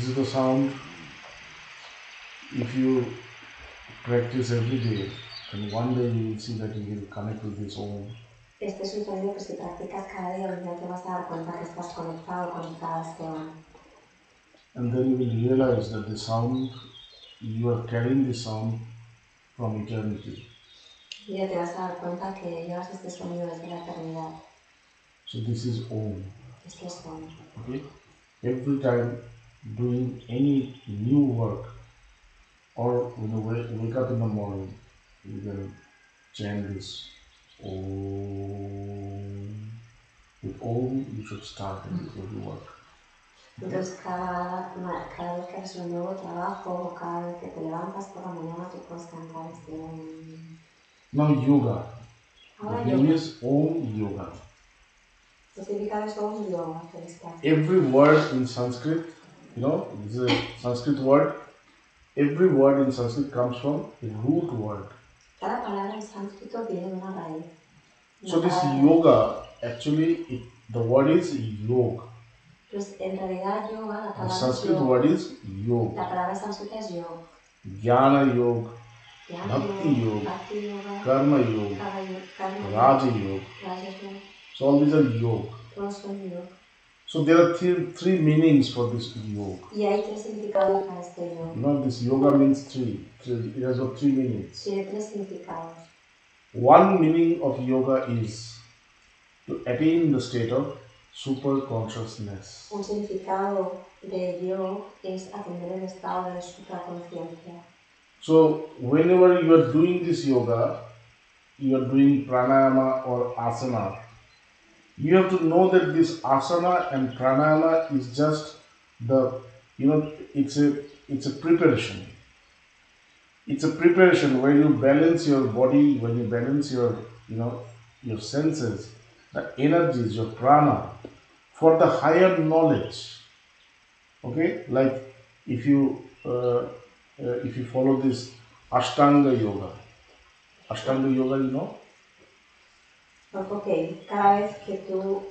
this is the sound. If you practice every day, then one day you will see that you will connect with this Om. Este es un sonido que si practicas cada día, un día te vas a dar cuenta que estás conectado, conectada a este Om. And then you will realize that the sound, you are carrying the sound from eternity. Y ya te vas a dar cuenta que llevas este sonido desde la eternidad. So this is Om. Este es Om. Okay? Every time doing any new work, or when you wake up in the morning, you can chant this Om. With Om, you should start every work. Entonces cada vez que haces un nuevo trabajo o cada vez que te levantas por la mañana tú puedes cantar este Om. Now yoga. Ahora The name is Om Yoga. El significado es Om Yoga. Every word in Sanskrit, this is a Sanskrit word. Every word in Sanskrit comes from a root word. Cada palabra en sánscrito viene de una raíz. So this yoga, actually, the word is yoga. Pues en realidad yoga, la palabra the Sanskrit word is yoga. La palabra sánscrita es yoga. Jnana yoga, bhakti yoga, karma yoga, raja yoga. So all these are yoga. Todos son yoga. So there are three meanings for this yoga. Y hay tres significados para este yoga. This yoga means three. It has got three meanings. Tiene tres significados. One meaning of yoga is to attain the state of super consciousness. Un significado de yoga es atender el estado de supraconsciencia. So whenever you are doing this yoga, you are doing pranayama or asana. You have to know that this asana and pranayama is just it's a preparation. It's a preparation where you balance your body, when you balance your senses, the energies, your prana, for the higher knowledge. Okay, like if you follow this Ashtanga yoga. Ashtanga yoga, Ok, cada vez que tú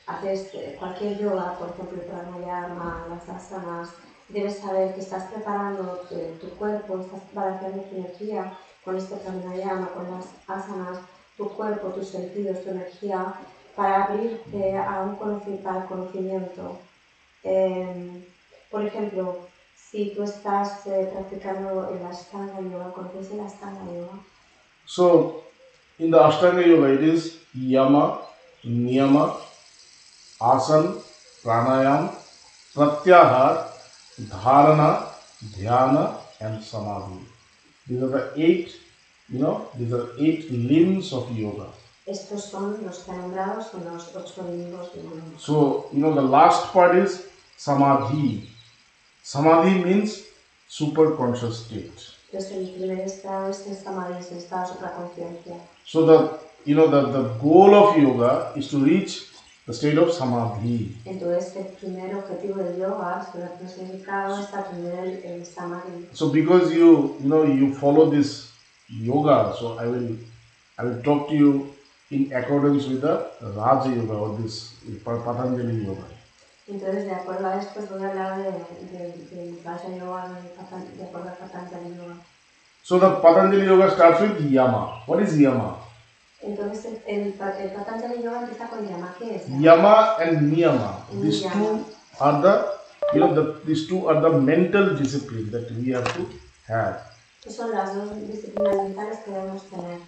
haces cualquier yoga, por ejemplo el pranayama, las asanas, debes saber que estás preparando tu cuerpo, estás balanceando tu energía con este pranayama, con las asanas, tu cuerpo, tus sentidos, tu energía, para abrirte a un conocimiento. Por ejemplo, si tú estás practicando el Ashtanga yoga, ¿conoces el Ashtanga yoga? So, in the Ashtanga yoga, it is yama, niyama, asana, pranayama, pratyahara, dharana, dhyana, and samadhi. These are the eight limbs of yoga. Estos son los que nombrados son los 8 limbos de yoga. So, the last part is samadhi. Samadhi means super conscious state. Entonces el primer estado es el samadhi, es el estado de supraconsciencia. So the goal of yoga is to reach the state of samadhi. Entonces el primer objetivo del yoga, su significado, es atender el samadhi. So because you follow this yoga, so I will talk to you in accordance with the Raja Yoga or this Patanjali Yoga. Entonces, de acuerdo a esto, voy a hablar del Raja Yoga, de acuerdo a Patanjali Yoga. So the Patanjali Yoga starts with yama. What is yama? Entonces, el Patanjali Yoga empieza con yama. ¿Qué es? Yama and niyama. These two are the mental discipline that we have to have. Son las dos disciplinas mentales que debemos tener.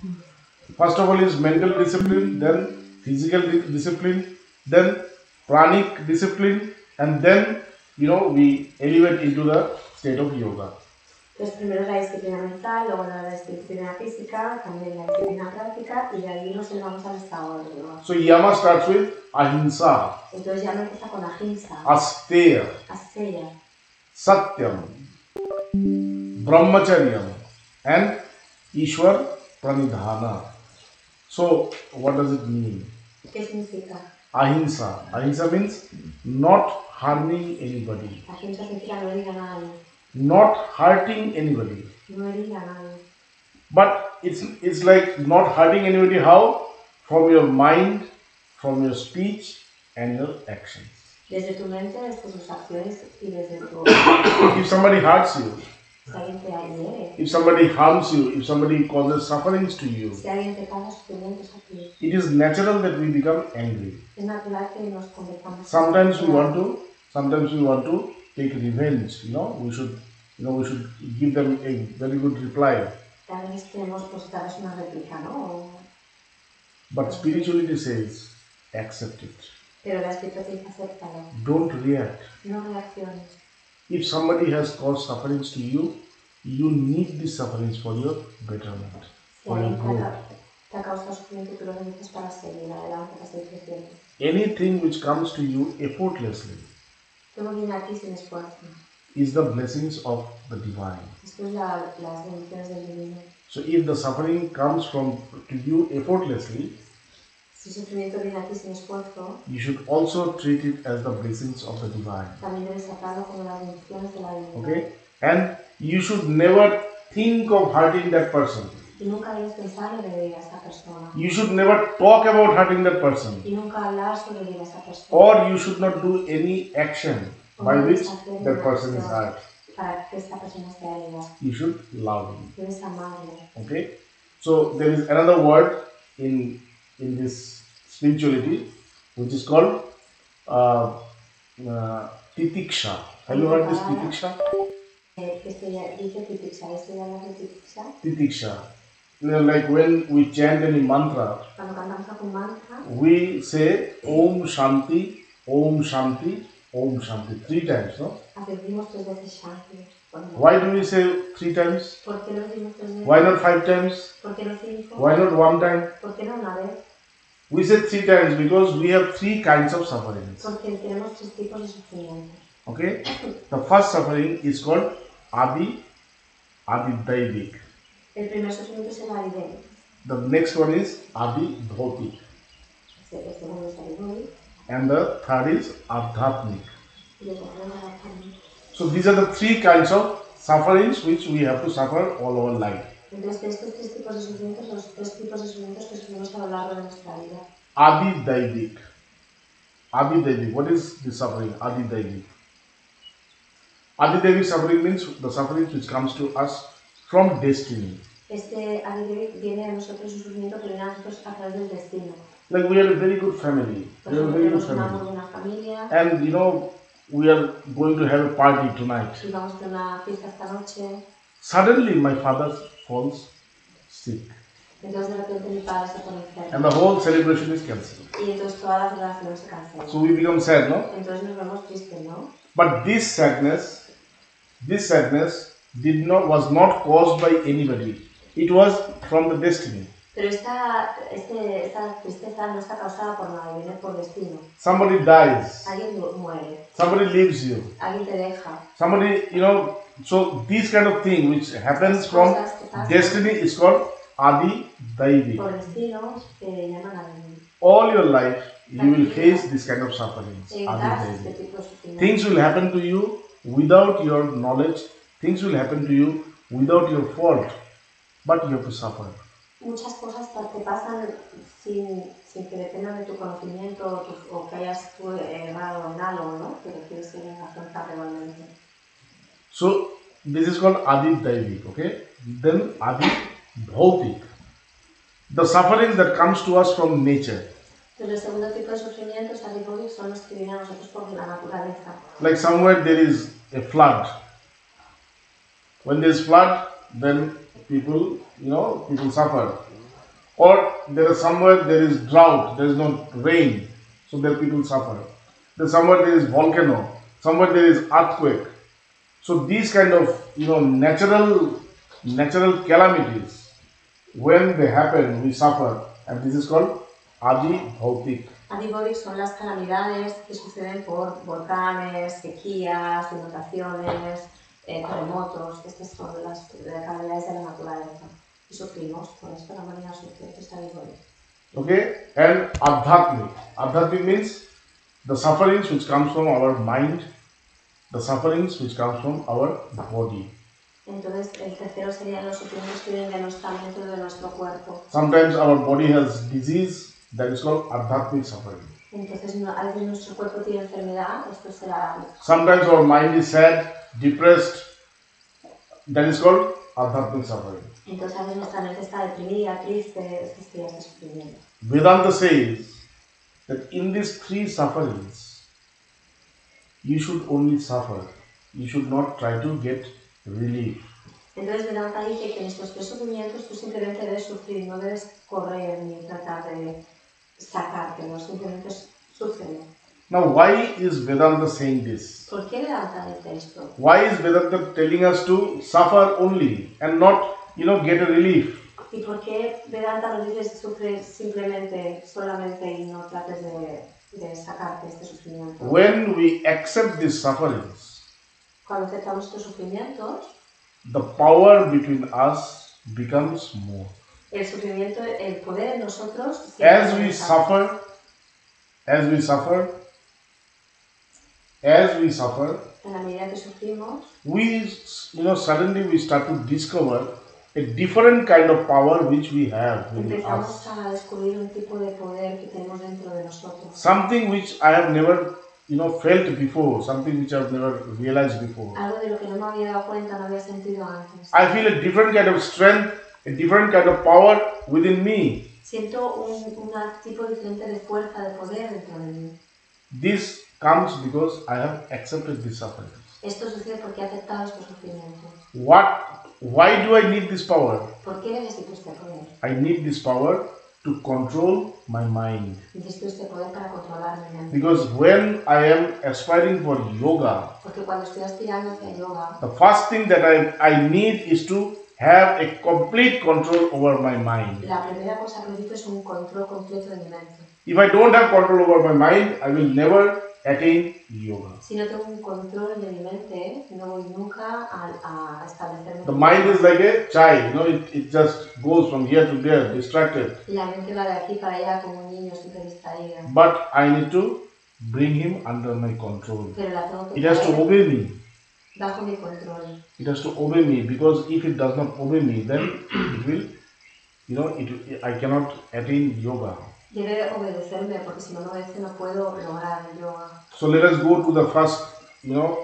First of all is mental discipline, then physical discipline, then pranic discipline, and then we elevate into the state of yoga. Entonces primero la disciplina mental, luego la disciplina física, también la disciplina práctica y de ahí nos elevamos al estado de yoga. So yama starts with ahimsa. Entonces yama empieza con ahimsa, asteya, satyam, brahmacharyam, and ishwar pranidhana. So what does it mean? ¿Qué significa? Ahimsa. Ahimsa means not harming anybody. Ahimsa significa no herir a nadie. Not hurting anybody. No herir a nadie. But it's like not hurting anybody. How? From your mind, from your speech, and your actions. Desde tu mente, desde tus acciones y desde tu... If somebody hurts you, Si alguien te hiere, if somebody harms you, if somebody causes sufferings to you, si alguien te causa sufrimientos a ti, it is natural that we become angry. es natural que nos convirtamos. Sometimes we want to take revenge. We should give them a very good reply. A veces queremos pues darles una réplica, ¿no? But spirituality says, accept it. Pero la espiritualidad te dice acéptalo. Don't react. No reacciones. If somebody has caused sufferings to you, you need these sufferings for your betterment, Si for your alguien growth. te ha causado sufrimiento, tú lo necesitas para seguir adelante, para seguir creciendo. Anything which comes to you effortlessly Todo viene a ti sin esfuerzo. is the blessings of the divine. Esto es las bendiciones del divino. So if the suffering comes to you effortlessly, Si el sufrimiento viene a ti sin esfuerzo, you should also treat it as the blessings of the divine. también debes tratarlo como las bendiciones de la divinidad. Okay? And you should never think of hurting that person. Y nunca debes pensar en herir a esa persona. You should never talk about hurting that person. Y nunca hablar sobre herir a esa persona. Or you should not do any action by which that person is hurt. Para que esta persona esté herida. You should love him. Debes amarle. Okay? So there is another word in this spirituality which is called titiksha. Have you heard this titiksha? Dice titiksha. ¿Esto ya hablas de titiksha? Titiksha. Like when we chant any mantra, Cuando cantamos algún mantra, we say Om Shanti, Om Shanti, Om Shanti 3 times, no? decimos 3 veces Shanti. Why do we say 3 times? ¿Por qué lo decimos 3 veces? Why not 5 times? ¿Por qué no 5? Why not 1 time? ¿Por qué no una vez? We say 3 times because we have 3 kinds of sufferings. Porque tenemos 3 tipos de sufrimiento. Okay? The first suffering is called Adi Daivik. El primer sufrimiento es el aridémico. The next one is Adi Bhautik. El segundo es aridémico. And the third is Adhyatmik. Y el tercero es adhyatmic. So these are the 3 kinds of sufferings which we have to suffer all our life. Entonces, de estos 3 tipos de sufrimientos, son los 3 tipos de sufrimientos que sufrimos a lo largo de nuestra vida. Adi Daivik. Adi Daivik. What is the suffering? Adi Daivik. Adi Daivik suffering means the suffering which comes to us from destiny. Este aridémico viene a nosotros un sufrimiento que viene a nosotros a través del destino. Like we are a very good family. Por We are a ejemplo, very good tenemos una muy family. buena familia And we are going to have a party tonight. y vamos a hacer una fiesta esta noche. Suddenly my father falls sick. Entonces, de repente, mi padre se pone enfermo. And the whole celebration is cancelled. Y entonces toda la celebración se cancela. So we become sad, no? Entonces nos vemos tristes, ¿no? But this sadness was not caused by anybody. It was from the destiny. Pero esta tristeza no está causada por nada, viene por destino. Somebody dies. Alguien muere, Somebody leaves you. alguien te deja. Somebody, so this kind of thing which happens from destiny is called Adi Daivi. Por destino te llaman a venir. All your life you will face this kind of sufferings. Adi Este Daivi. tipo de sufrimiento. Things will happen to you without your knowledge. Things will happen to you without your fault. But you have to suffer. Muchas cosas te pasan sin que dependan de tu conocimiento o que hayas tú errado en algo, ¿no? Pero tienes que afrontar igualmente. So this is called Adi Daivik, okay? Then Adi Bhautik. The sufferings that comes to us from nature. Entonces, el segundo tipo de sufrimientos adipólicos son los que vienen a nosotros por la naturaleza. Like somewhere there is a flood. When there is flood, then people suffer. Or somewhere there is drought, there is no rain, so then people suffer. Then somewhere there is volcano, somewhere there is earthquake. So these kind of natural calamities, when they happen, we suffer, and this is called Adi Bhautik. Adipólicos son las calamidades que suceden por volcanes, sequías, inundaciones, terremotos. Estas son las calamidades de la naturaleza. Y sufrimos por esto, la manera de sufrir es adipólico. Okay, and Adhyatmik. Adhyatmik means the sufferings which comes from our mind, the sufferings which comes from our body. Entonces, el tercero serían los sufrimientos que vienen de nuestra mente o de nuestro cuerpo. Sometimes our body has disease that is called Adhyatmik suffering. Entonces, a veces nuestro cuerpo tiene enfermedad, esto será... Sometimes our mind is sad, depressed. That is called adhatmic suffering. Entonces, a veces nuestra mente está deprimida, triste, esto sería este sufrimiento. Vedanta says that in these three sufferings, you should only suffer. You should not try to get relief. Entonces Vedanta dice que en estos tres sufrimientos tú simplemente debes sufrir, no debes correr ni tratar de sacártelo, simplemente sufrirlo. Now, why is Vedanta saying this? ¿Por qué Vedanta dice esto? Why is Vedanta telling us to suffer only and not, get a relief? ¿Y por qué Vedanta nos dice sufrir simplemente, solamente y no trates de sacarte este sufrimiento? When we accept these sufferings, cuando aceptamos estos sufrimientos, the power between us becomes more. El sufrimiento, el poder en nosotros. As we suffer, en la medida que sufrimos, we, suddenly we start to discover a different kind of power which we have within empezamos us. a descubrir un tipo de poder que tenemos dentro de nosotros. Something which I have never, felt before, something which I have never realized before. Algo de lo que no me había dado cuenta, no había sentido antes. I feel a different kind of strength, a different kind of power within me. Siento un tipo diferente de fuerza, de poder dentro de mí. This comes because I have accepted this suffering. Esto sucede porque he aceptado estos sufrimientos. Why do I need this power? ¿Por qué necesito este poder? I need this power to control my mind. Necesito este poder para controlar mi mente. Because when I am aspiring for yoga, Porque cuando estoy aspirando hacia yoga, the first thing that I need is to have a complete control over my mind. la primera cosa que necesito es un control completo de mi mente. If I don't have control over my mind, I will never attain yoga. Si no tengo un control de mi mente, no voy nunca a establecerme. The mind is like a child, it just goes from here to there, distracted. La mente va de aquí para allá como un niño siempre distraído. But I need to bring him under my control. Pero la tengo que It has to obey me. bajo mi control. It has to obey me, because if it does not obey me, then it will, I cannot attain yoga. Debe obedecerme porque si no me obedece no puedo lograr el yoga. So let us go to the first,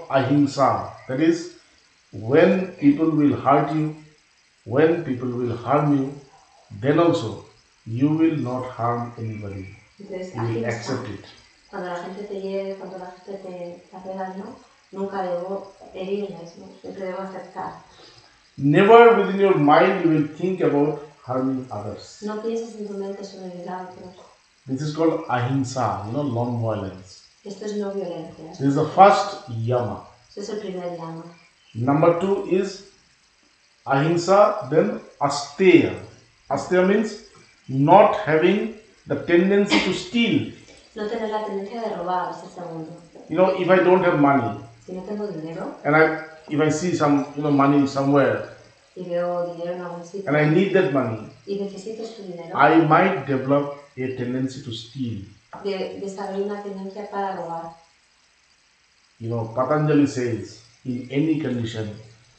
ahimsa. That is, when people will hurt you, when people will harm you, then also you will not harm anybody. Entonces, You will ahimsa, accept it. cuando la gente te hiere, cuando la gente te hace daño, nunca debo herirles, ¿no? Siempre debo aceptar. Never within your mind you will think about harming others. No pienses en tu mente sobre herir a otros. This is called ahimsa, non-violence. Esto es no violencia. This is the first yama. Este es el primer llama. Number 2 is ahimsa, then asteya. Asteya means not having the tendency to steal. No tener la tendencia de robar, es el segundo. If I don't have money, Si no tengo dinero and if I see some money somewhere, y veo dinero en algún sitio and I need that money, y necesito este dinero, I might develop a tendency to steal. desarrollo una tendencia para robar. Patanjali says, in any condition,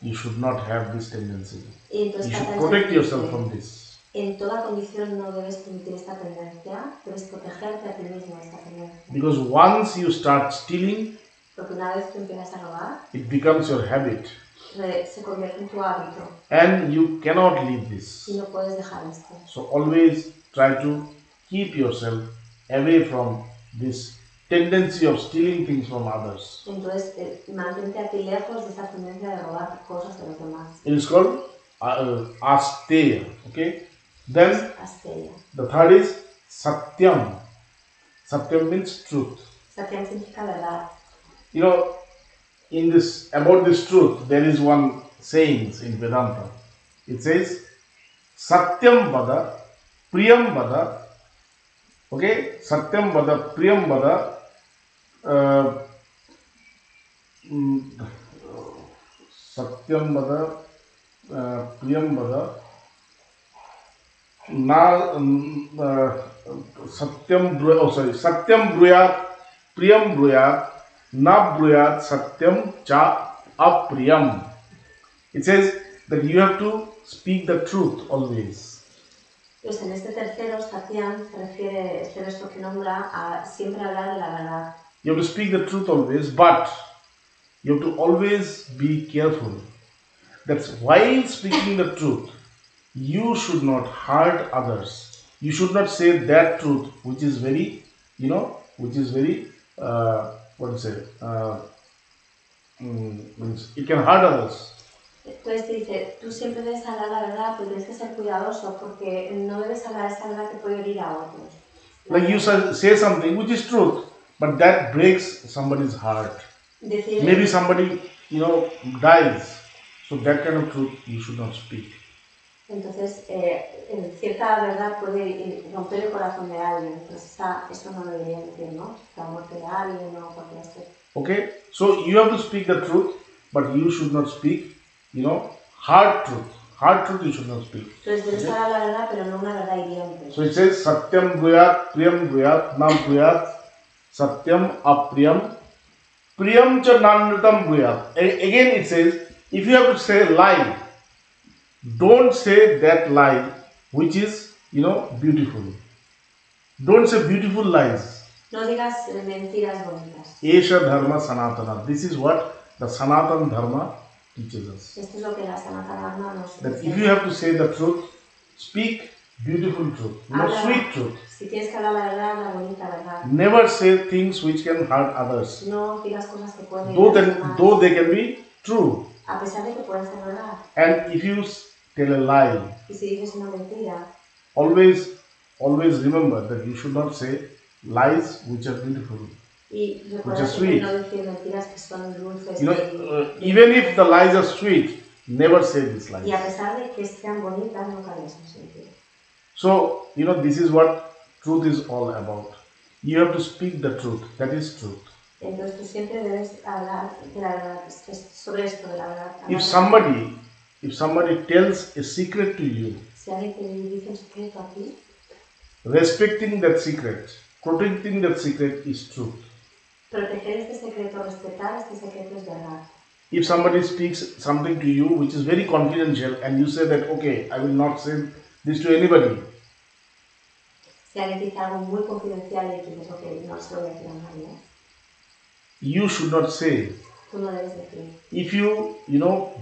you should not have this tendency. Y entonces You should Patanjali protect yourself dice, from this. en toda condición no debes permitir esta tendencia, debes protegerte a ti mismo de esta tendencia. Because once you start stealing, Porque una vez tú empiezas a robar, it becomes your habit. se convierte en tu hábito And you cannot leave this. y no puedes dejar esto. So always try to keep yourself away from this tendency of stealing things from others. Entonces, mantente a ti lejos de esta tendencia de robar cosas de los demás. It is called asteya. Okay. Then Asteya. the third is satyam. Satyam means truth. Satyam significa verdad. About this truth, there is one saying in Vedanta. It says, Satyam vada, priyam vada. Okay, Satyam vada, priyam vada. Satyam vada, priyam vada. Satyam bruyat, priyam bruyat. Na bruyat satyam cha apriyam. It says that you have to speak the truth always. Pues en este tercero, Satyam, se refiere, este verso que nombra, a siempre hablar de la verdad. You have to speak the truth always, but you have to always be careful. That's while speaking the truth, you should not hurt others. You should not say that truth which is very, which is very, what to say, means it can hurt others. Entonces dice, tú siempre debes hablar la verdad, pero tienes que ser cuidadoso porque no debes hablar esa verdad que puede herir a otros. Like you say something which is truth, but that breaks somebody's heart. Decir, Maybe somebody, dies. So that kind of truth you should not speak. Entonces, cierta verdad puede romper el corazón de alguien. Entonces, eso no lo debería decir, ¿no? La muerte de alguien o cualquier cosa. Okay? So you have to speak the truth, but you should not speak, hard truth. Hard truth you should not speak. Entonces, debes hablar la verdad, pero no una verdad hiriente. So it says, Satyam Bruyat, Priyam Bruyat, Nam Bruyat, Satyam Apriyam, Priyam Cha Nanritam Bruyat. Again it says, if you have to say lie, don't say that lie which is, beautiful. Don't say beautiful lies. No digas mentiras bonitas. Esha Dharma Sanatana. This is what the Sanatan Dharma teaches us. Esto es lo que la Sanatana Dharma nos That enseña. if you have to say the truth, speak beautiful truth, sweet truth. Si tienes que hablar la verdad, la bonita verdad. Never say things which can hurt others. No digas cosas que pueden herir a los demás. Though they can be true. A pesar de que pueden ser verdad. And if you tell a lie, y si dices una mentira, always remember that you should not say lies which are beautiful, y which are recuerda sweet. no decir mentiras que son dulces. Even if the lies are sweet, never say these lies. Y a pesar de que sean bonitas, nunca digas mentiras. So, this is what truth is all about. You have to speak the truth. That is truth. Entonces tú siempre debes hablar de la verdad, sobre esto de la verdad. If somebody tells a secret to you, Si alguien te dice un secreto a ti, respecting that secret, protecting that secret is truth. proteger este secreto, respetar este secreto es verdad. If somebody speaks something to you which is very confidential and you say that, okay, I will not say this to anybody. Si alguien dice algo muy confidencial y tú dices, ok, no se lo voy a decir a nadie, You should not say. tú no debes decir. If you,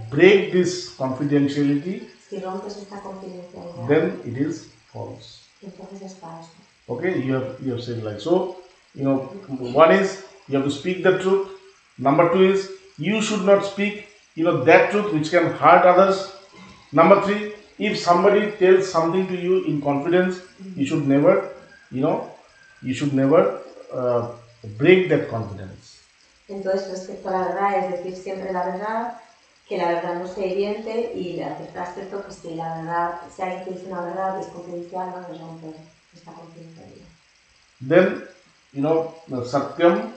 break this confidentiality, Si rompes esta confidencialidad, then it is false. entonces es falso. Okay, you have said like so. One is you have to speak the truth. Number two is you should not speak, that truth which can hurt others. Number three, if somebody tells something to you in confidence, you should never, break that confidence. Entonces, respecto a la verdad, es decir siempre la verdad, que la verdad no sea hiriente y respecto que si la verdad, si alguien te dice una verdad es confidencial, no debes romper esta confidencialidad. Then, Satyam,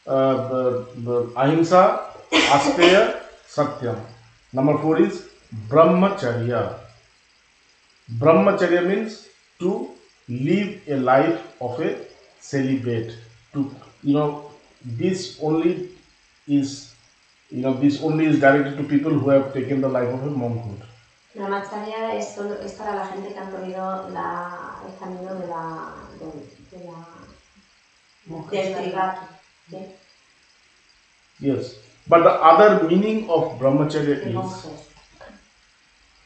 the Ahimsa, Asteya, Satyam. Number 4 is Brahmacharya. Brahmacharya means to live a life of a celibate. This only is directed to people who have taken the life of a monkhood. Brahmacharya es para la gente que han tomado el camino del celibato. ¿Sí? Yes, but the other meaning of brahmacharya De is monjes.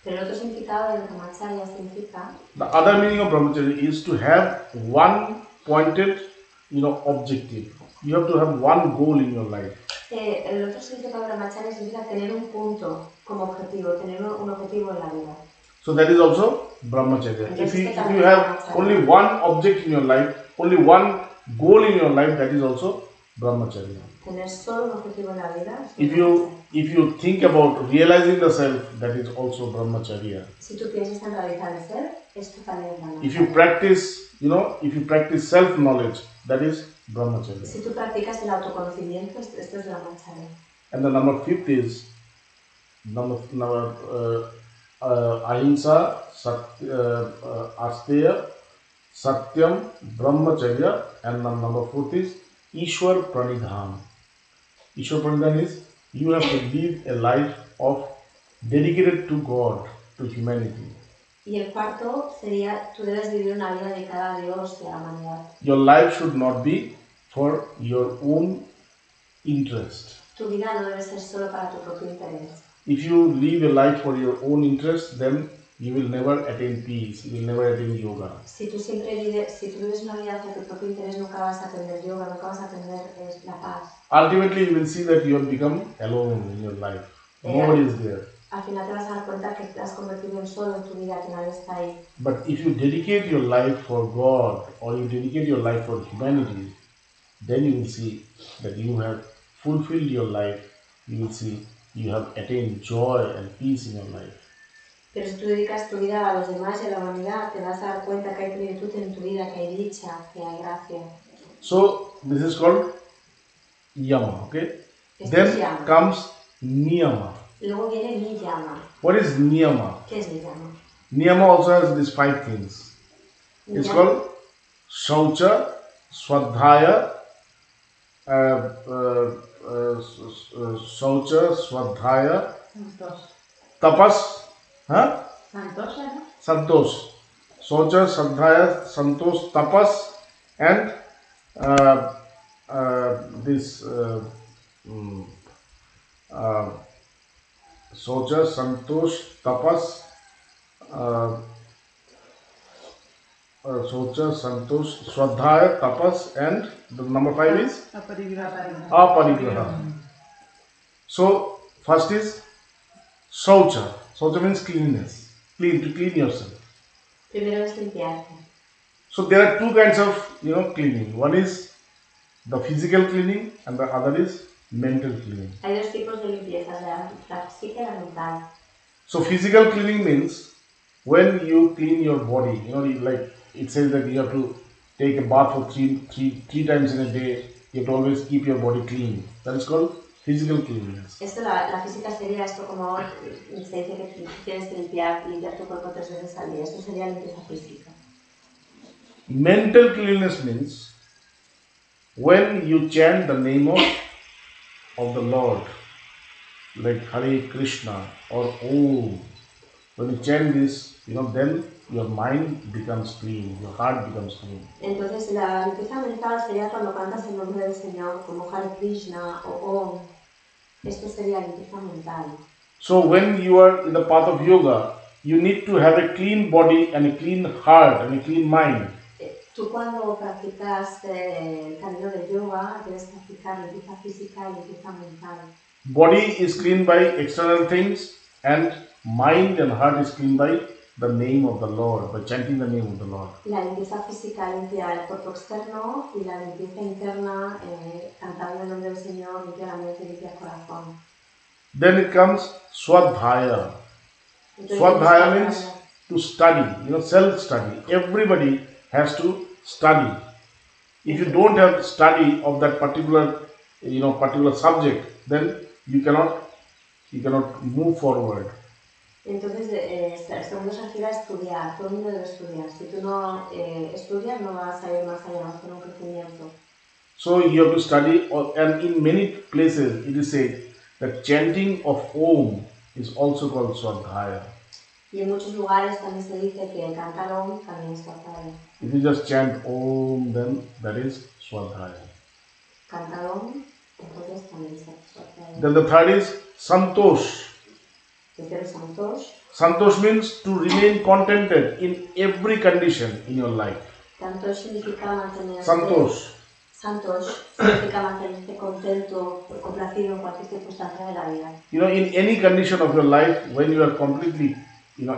Pero el otro significado de brahmacharya significa the other meaning of brahmacharya is to have one pointed, objective. You have to have one goal in your life. El otro significado de brahmacharya significa tener un punto como objetivo, tener un objetivo en la vida. So that is also brahmacharya. If you have only one object in your life, only one goal in your life, that is also brahmacharya. Tener solo un objetivo en la vida. If you think about realizing the self, that is also brahmacharya. Si tú piensas en realizar el ser, esto también es brahmacharya. If you practice self knowledge, that is brahmacharya. Si tú practicas el autoconocimiento, esto es brahmacharya. And the number 5 is Ahimsa, Asteya, Satyam, Brahmacharya, and the number 4th is Ishwar Pranidhan. Ishwar Pranidhan is you have to live a life of dedicated to God, to humanity. Y el cuarto sería, tú debes vivir una vida dedicada a Dios y a la humanidad. Your life should not be for your own interest. Tu vida no debe ser solo para tu propio interés. If you live a life for your own interest, then you will never attain peace, you will never attain yoga. Si tú vives una vida hacia tu propio interés, nunca vas a aprender yoga, nunca vas a aprender la paz. Ultimately, you will see that you have become alone in your life. Nobody is there. Al final te vas a dar cuenta que te has convertido en solo en tu vida, que nadie está ahí. But if you dedicate your life for God or you dedicate your life for humanity, then you will see that you have fulfilled your life. You will see you have attained joy and peace in your life. Pero si tú dedicas tu vida a los demás y a la humanidad, te vas a dar cuenta que hay plenitud en tu vida, que hay dicha, que hay gracia. So this is called yama, okay? Esto Then es yama. comes niyama. Luego viene niyama. What is niyama? ¿Qué es niyama? Niyama also has these 5 things. It's called shaucha, swadhyaya, shaucha, swadhyaya, tapas, santosh. Shaucha, swadhyaya, santosh, tapas, and this Socha, Santosh, Tapas, Socha, Santosh, Swadhyaya, Tapas, and the number 5 is Aparigraha. So, first is Socha. Socha means cleanness, to clean yourself. Primero es limpiarte. So, there are 2 kinds of cleaning. One is the physical cleaning, and the other is mental cleaning. Hay dos tipos de limpieza, la física y la mental. So physical cleaning means when you clean your body, like it says that you have to take a bath for three times in a day. You have to always keep your body clean. That is called physical cleanliness. Esto, la física sería esto como se dice que tienes que limpiar tu cuerpo 3 veces al día. Esto sería limpieza física. Mental cleanliness means when you chant the name of the Lord, like Hare Krishna or Om. When you chant this, then your mind becomes clean, your heart becomes clean. Entonces la limpieza mental sería cuando cantas el nombre del Señor, como Hare Krishna o Om. Esto sería limpieza mental. So when you are in the path of yoga, you need to have a clean body and a clean heart and a clean mind. Tú cuando practicas el camino del yoga, debes practicar limpieza física y limpieza mental. Body is cleaned by external things and mind and heart is cleaned by the name of the Lord, by chanting the name of the Lord. La limpieza física limpia el cuerpo externo y la limpieza interna, cantando el nombre del Señor, limpia la mente, limpia el corazón. Then it comes Swadhyaya. Swadhyaya means to study, self-study. Everybody has to study. If you don't have study of that particular subject, then you cannot move forward. Entonces, el segundo se refiere a estudiar. Todo el mundo debe estudiar. Si tú no estudias, no vas a ir más allá, no vas a tener un crecimiento. So you have to study, and in many places it is said that chanting of Om is also called Swadhyaya. Y en muchos lugares también se dice que el cantar Om también es Swadhyaya. If you just chant Om, then that is Swadhyaya. Cantar Om, entonces también es Swadhyaya. Then the third is Santosh. Tercero, Santosh. Santosh means to remain contented in every condition in your life. Santosh significa mantenerse. Santosh. Santosh significa mantenerse contento, complacido en cualquier circunstancia de la vida. In any condition of your life, when you are completely,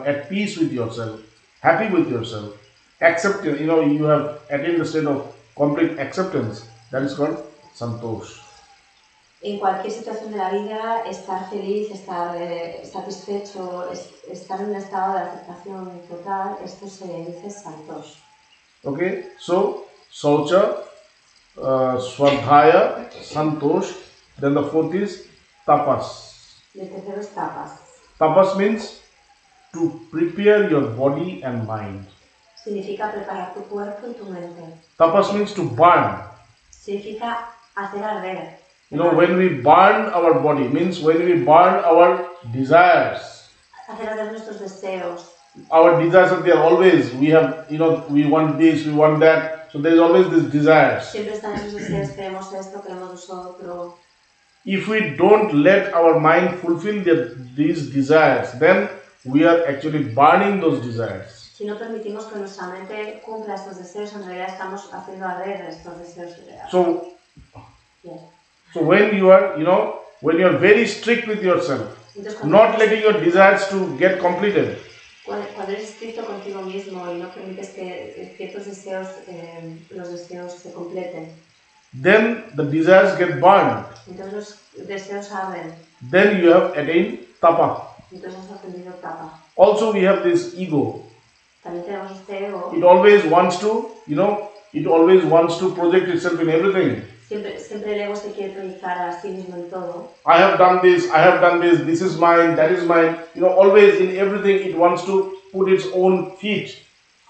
at peace with yourself, happy with yourself, accepting, you have attained the state of complete acceptance, that is called Santosh. En cualquier situación de la vida, estar feliz, estar satisfecho, estar en un estado de aceptación total, esto se dice Santosh. Okay, so Saucha, Swadhyaya, Santosh, then the fourth is Tapas. Y el tercero es Tapas. Tapas means to prepare your body and mind. Significa preparar tu cuerpo y tu mente. Tapas means to burn. Significa hacer arder. When we burn our body, means when we burn our desires. Hacer arder nuestros deseos. Our desires are there always. We have, we want this, we want that. So there is always this desires. Siempre están esos deseos, queremos esto, queremos eso otro. If we don't let our mind fulfill these desires, then we are actually burning those desires. Si no permitimos que nuestra mente cumpla estos deseos, en realidad estamos haciendo arder estos deseos. So, Yes. so when you are, when you are very strict with yourself, Entonces, not letting your desires to get completed, cuando eres estricto contigo mismo y no permites que ciertos deseos, los deseos se completen, then the desires get burned. entonces los deseos arden. Then you have attained tapa. Entonces has aprendido tapa. Also we have this ego. También tenemos este ego. It always wants to, it always wants to project itself in everything. Siempre el ego se quiere proyectar a sí mismo en todo. I have done this, this is mine, that is mine. Always in everything it wants to put its own feet.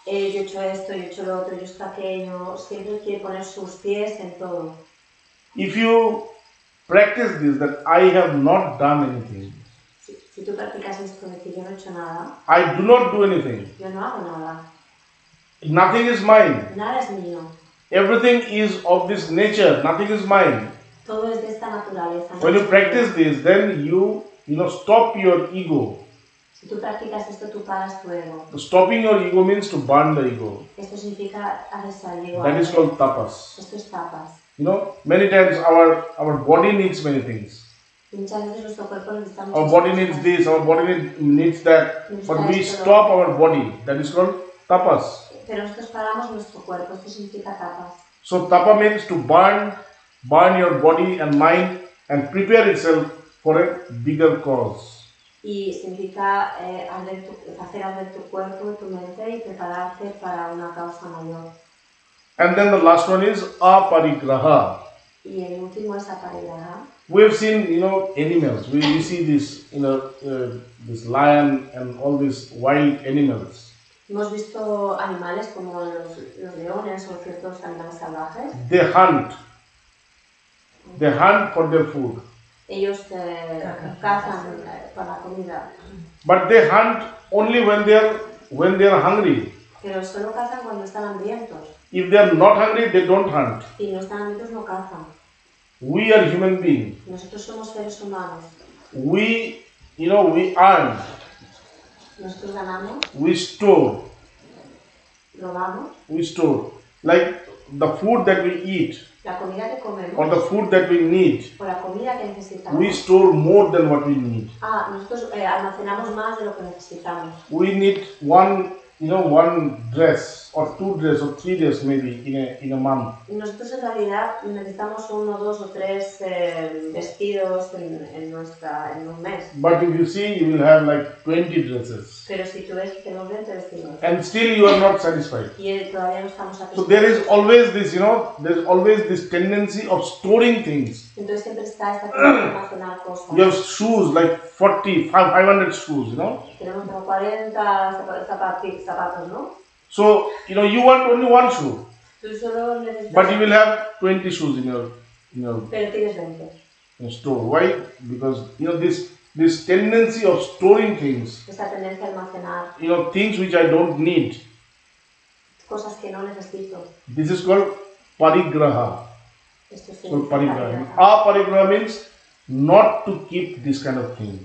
Yo he hecho esto, yo he hecho lo otro, yo he hecho aquello. Siempre quiere poner sus pies en todo. If you practice this, that I have not done anything. Si tú practicas esto de que yo no he hecho nada. I do not do anything. Yo no hago nada. Nothing is mine. Nada es mío. Everything is of this nature. Nothing is mine. Todo es de esta naturaleza. When you practice this, then you stop your ego. Si tú practicas esto, tú paras tu ego. Stopping your ego means to burn the ego. Esto significa hacer el ego. That is called tapas. Esto es tapas. Many times our body needs many things. Muchas veces nuestro cuerpo necesita muchas Our body cosas. needs this, our body needs that, but we stop our body. That is called tapas. Pero nosotros paramos nuestro cuerpo, esto significa tapas. So tapa means to burn your body and mind and prepare itself for a bigger cause. Y significa hacer arder tu cuerpo y tu mente y prepararte para una causa mayor. And then the last one is aparigraha. Y el último es aparigraha. We have seen, animals. We see this, this lion and all these wild animals. Hemos visto animales como los leones o ciertos animales salvajes. They hunt. They hunt for their food. Ellos cazan para la comida. But they hunt only when they are hungry. Pero solo cazan cuando están hambrientos. If they are not hungry, they don't hunt. Si no están hambrientos, no cazan. We are human beings. Nosotros somos seres humanos. We earn. Nosotros ganamos. We store. Robamos. We store. Like the food that we eat. La comida que comemos. Or the food that we need. O la comida que necesitamos. We store more than what we need. Nosotros almacenamos más de lo que necesitamos. We need one dress or two dress or three dress maybe in a month. Nosotros en realidad necesitamos 1, 2 o 3 vestidos en un mes. But if you see, you will have like 20 dresses. Pero si tú ves que tenemos 20 vestidos. And still you are not satisfied. Y todavía no estamos satisfechos. So there is always this, there is always this tendency of storing things. Entonces siempre está esta cosa de almacenar cosas. You have shoes like 40, 500 shoes, Tenemos como 40 zapatos, ¿no? So, you want only one shoe. Tú solo necesitas. But you will have 20 shoes in your Pero tienes 20. store. Why? Because, this tendency of storing things, Esta tendencia a almacenar. Things which I don't need. Cosas que no necesito. This is called parigraha. Esto es So parigraha. Aparigraha means not to keep this kind of thing.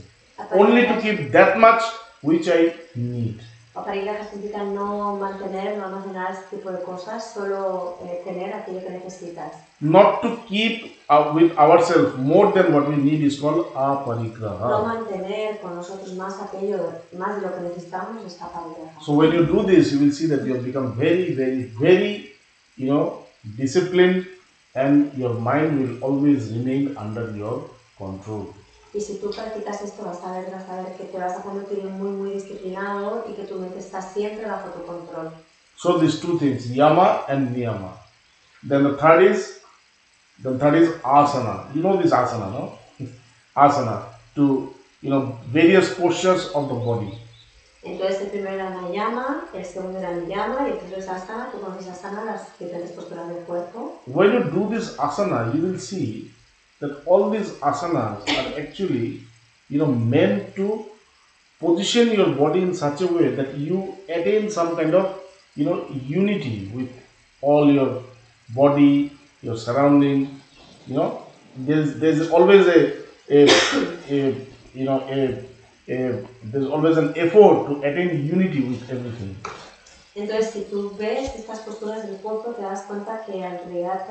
Only to keep that much which I need. Aparigraha significa no mantener, no almacenar este tipo de cosas, solo tener aquello que necesitas. Not to keep with ourselves more than what we need is called aparigraha. No mantener con nosotros más de lo que necesitamos es aparigraha. So when you do this, you will see that you have become very, very, very, disciplined, and your mind will always remain under your control. Y si tú practicas esto, vas a ver que te vas a convertir en muy, muy disciplinado y que tu mente está siempre bajo tu control. So these two things, yama and niyama. Then the third is asana. You know this asana, no? Asana, to, various postures of the body. Entonces el primero era niyama, el segundo era niyama y el tercero es asana. Tú conoces asana, las diferentes posturas del cuerpo. When you do this asana, you will see that all these asanas are actually, meant to position your body in such a way that you attain some kind of, unity with all your body, your surrounding. There's always a there's always an effort to attain unity with everything. Entonces, si tú ves estas posturas del cuerpo, te das cuenta que en realidad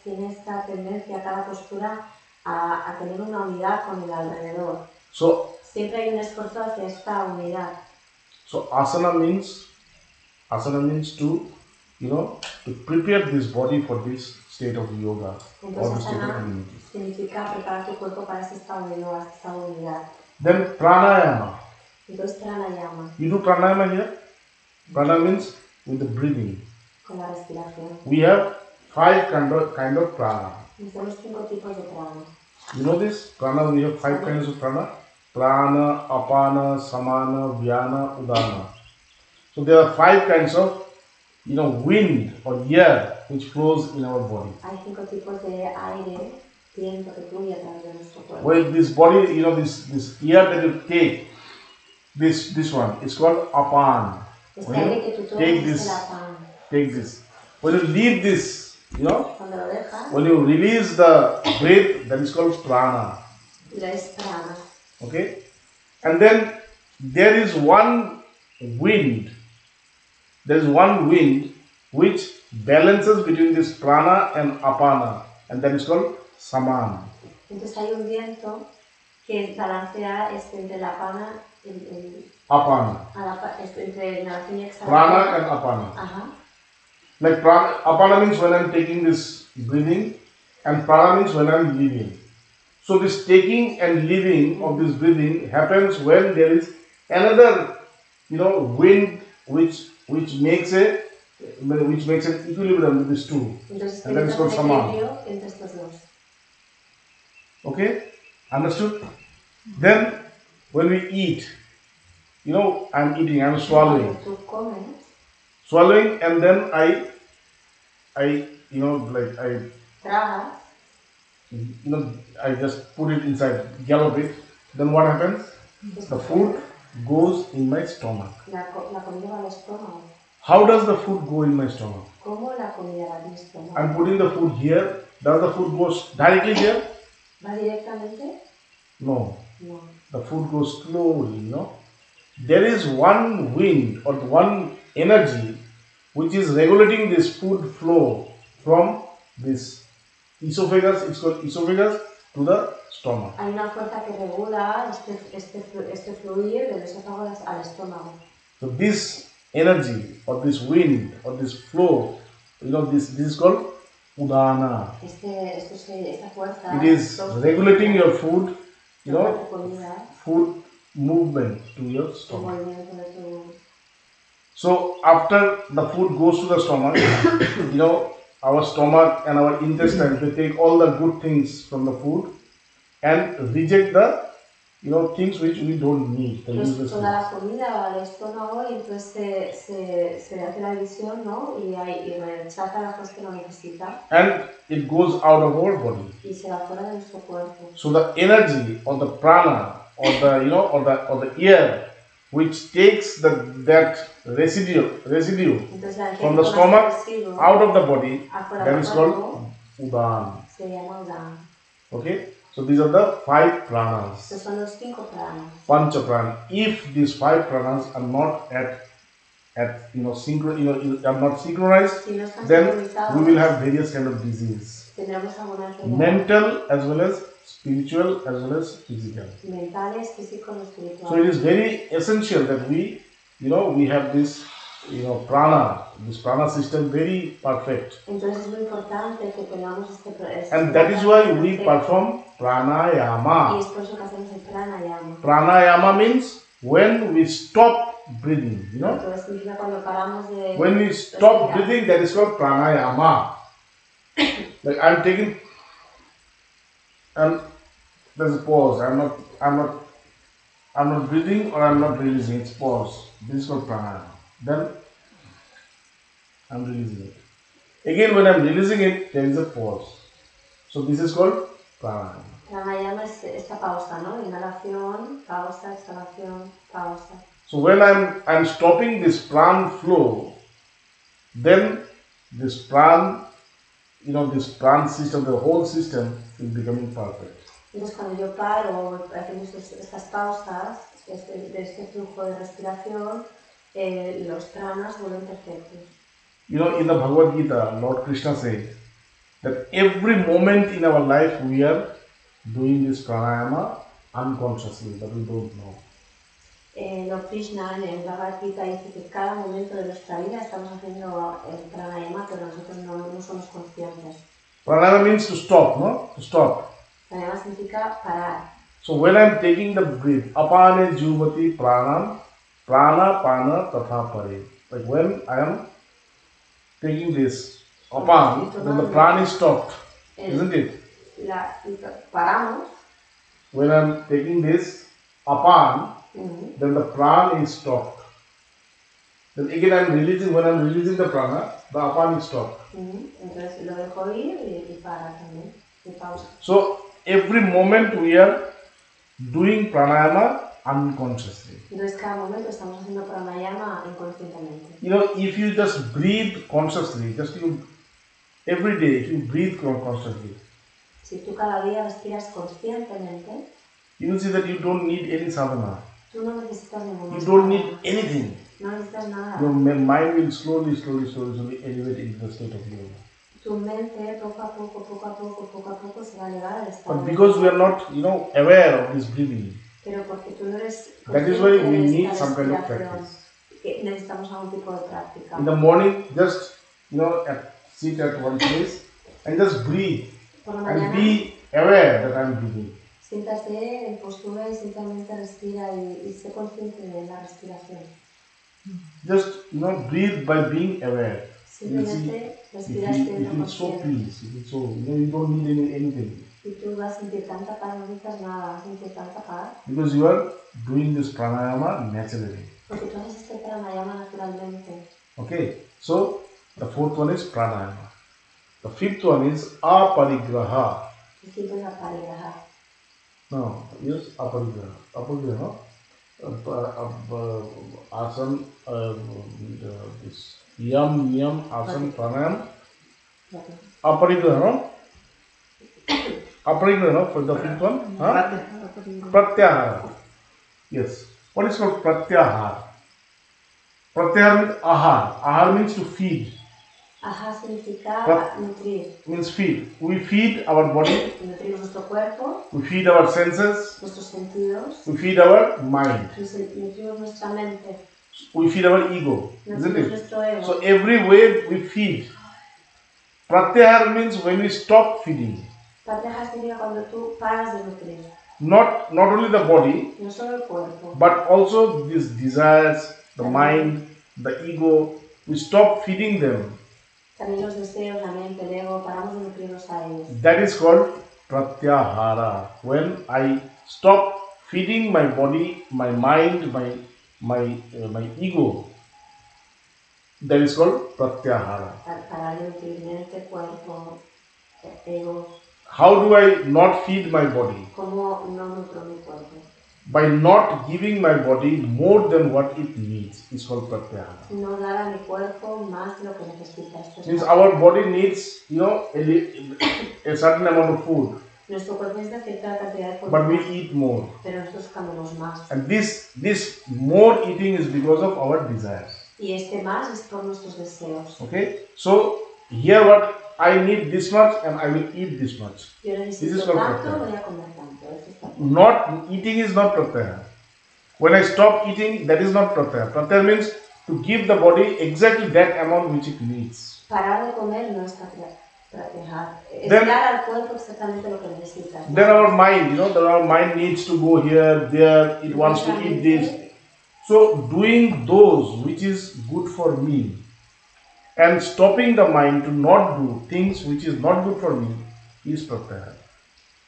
tiene esta tendencia cada postura a tener una unidad con el alrededor. So siempre hay un esfuerzo hacia esta unidad. So asana means to to prepare this body for this state of yoga. Entonces, or the state of unity. Significa preparar tu cuerpo para este estado de yoga, este estado de unidad. Then pranayama. Entonces pranayama. You do pranayama here? Prana means with the breathing. Con la respiración. We have 5 kind of prana. Tenemos 5 tipos de prana. You know this? Prana, we have 5 kinds of prana. Prana, apana, samana, vyana, udana. So there are 5 kinds of wind or air which flows in our body. Hay 5 tipos de aire, viento que fluye a través de nuestro cuerpo. Well, this body, this air that you take, this one, is called apan. Take this. When you leave this, when you release the breath, that is called prana. Okay? And then there is one wind. There is one wind which balances between this prana and apana, and that is called saman. Entonces hay un viento que balancea entre la apana apana. Entre inhalación y exhalación. Prana and apana. Like prana, apana means when I am taking this breathing, and prana means when I am leaving. So this taking and leaving of this breathing happens when there is another, wind which makes an equilibrium with these two. Entonces, and that is called saman. Okay, understood? Then when we eat, I'm eating, I'm swallowing. Swallowing, and then I I just put it inside, gallop it. Then what happens? The food goes in my stomach. How does the food go in my stomach? I'm putting the food here. Does the food go directly here? No. The food goes slowly, There is one wind or one energy which is regulating this food flow from this esophagus, it's called esophagus, to the stomach. Hay una fuerza que regula este fluir del esófago al estómago. So this energy or this wind or this flow, this is called udana. Esta fuerza, it is regulating your food, food movement to your stomach. So after the food goes to the stomach, our stomach and our intestines, they take all the good things from the food and reject the things which we don't need. Toda la comida va al estómago y entonces se hace la división, y rechaza las cosas que no necesita. And it goes out of our body. Y se va fuera de nuestro cuerpo. So the energy or the prana or the or the air which takes that residue from the stomach out of the body, that is called udan. Okay, so these are the 5 pranas. Pancha prana. If these 5 pranas are not are not synchronized, then we will have various kind of disease. Mental as well as spiritual as well as physical. So it is very essential that we have this this prana system very perfect. And that is why we perform pranayama. Pranayama means when we stop breathing, when we stop breathing, that is called pranayama. Like I'm taking, and there's a pause. I'm not breathing or I'm not releasing. It's pause. This is called pranayama. Then I'm releasing it. Again, when I'm releasing it, there is a pause. So this is called pranayama. Pranayama es esta pausa, ¿no? Inhalación, pausa, exhalación, pausa. So when I'm stopping this pran flow, then this pran, this pran system, the whole system is becoming perfect. Entonces cuando yo paro, hacemos estas pausas de este flujo de respiración, los pranas vuelven perfectos. In the Bhagavad Gita, Lord Krishna says that every moment in our life we are doing this pranayama unconsciously, but we don't know. Lord Krishna en el Bhagavad Gita dice que cada momento de nuestra vida estamos haciendo el pranayama, pero nosotros no somos conscientes. Pranayama means to stop, no? To stop. Pranayama significa parar. So when I'm taking the breath, apane juvati pranam, prana pana tatha pare. Like when I am taking this apan, then the prana is stopped, isn't it? Paramos. When I'm taking this apan, then the prana is stopped. Then again when I'm releasing the prana, the apan is stopped. Entonces lo dejo ir y para también. So every moment we are doing pranayama unconsciously. Entonces cada momento estamos haciendo pranayama inconscientemente. If you just breathe consciously, every day, if you breathe consciously, si tú cada día respiras conscientemente, you will see that you don't need any sadhana. Tú no necesitas ninguna. You don't need anything. No necesitas nada. Your mind will slowly elevate into the state of yoga. Tu mente poco a poco se va a elevar al estado. But because we are not, aware of this breathing, pero porque tú no eres that is why we need some kind of practice. Necesitamos algún tipo de práctica. In the morning, just sit at one place and just breathe and be aware that I am breathing. Siéntase en postura y simplemente respira y sé consciente de la respiración. Just breathe by being aware. Simplemente respiras siendo consciente. So peace. You don't need anything. Y tú vas a sentir tanta paz, no necesitas nada, vas a sentir tanta paz. Because you are doing this pranayama naturally. Porque tú haces este pranayama naturalmente. Okay, so the fourth one is pranayama. The fifth one is aparigraha. El quinto es aparigraha. No, yes, aparigraha. Aparigraha. Asana, this yam, niyam, asana, pranayam. Aparigraha, no? Aparigraha, no? For the fifth one? Huh? Pratyahara. Yes. What is called pratyahara? Pratyahara means ahar. Ahar means to feed. Ahar significa nutrir. Means feed. We feed our body. Nutrimos nuestro cuerpo. We feed our senses. Nuestros sentidos. We feed our mind. Nutrimos nuestra mente. We feed our ego. Isn't it? Nuestro ego. So every way we feed. Pratyahara means when we stop feeding. Pratyahara significa cuando tú paras de nutrir. Not only the body, no solo el cuerpo, but also these desires, the mind, the ego. We stop feeding them. También los deseos, la mente, el ego, paramos de nutrirnos a ellos. That is called pratyahara. When I stop feeding my body, my mind, my ego, that is called pratyahara. Parar de nutrir mente, cuerpo, ego. How do I not feed my body? ¿Cómo no nutro mi cuerpo? By not giving my body more than what it needs. It's called pratyahara. No dar a mi cuerpo más de lo que necesita. Means our body needs, a certain amount of food. Nuestro cuerpo necesita cierta cantidad de comida. But we eat more. Pero nosotros comemos más. And this more eating is because of our desires. Y este más es por nuestros deseos. Okay? So here what I need this much and I will eat this much. This is called pratyahara. Not eating is not pratyahara. When I stop eating, that is not pratyahara. Pratyahara means to give the body exactly that amount which it needs. Parar de comer no es pratyahara. Es dar al cuerpo exactamente lo que necesita. Then our mind, our mind needs to go here, there, it wants to eat this. So doing those which is good for me and stopping the mind to not do things which is not good for me is pratyahara.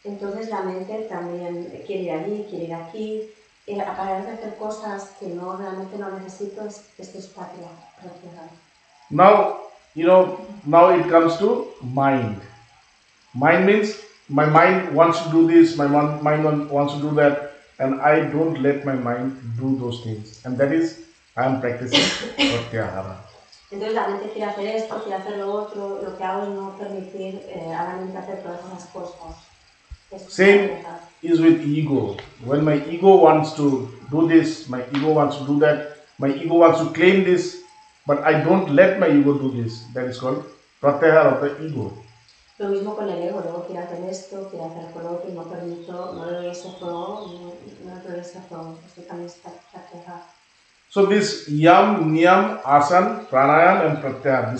Entonces la mente también quiere ir allí, quiere ir aquí, a parar de hacer cosas que realmente no necesito, esto es pratyahara. Now, now it comes to mind. Mind means my mind wants to do this, my mind wants to do that, and I don't let my mind do those things. And that is, I am practicing pratyahara. Entonces la mente quiere hacer esto, quiere hacer lo otro, lo que hago es no permitir a la mente hacer todas esas cosas. Same is with ego. When my ego wants to do this, my ego wants to do that, my ego wants to claim this, but I don't let my ego do this. That is called pratyahara of the ego. Lo mismo con el ego quiere hacer esto, quiere hacer con lo otro y no permito, no le doy ese juego, no le doy ese juego. Esto también está pratyahara. So this yam, niyam, asan, pranayam and pratyahara,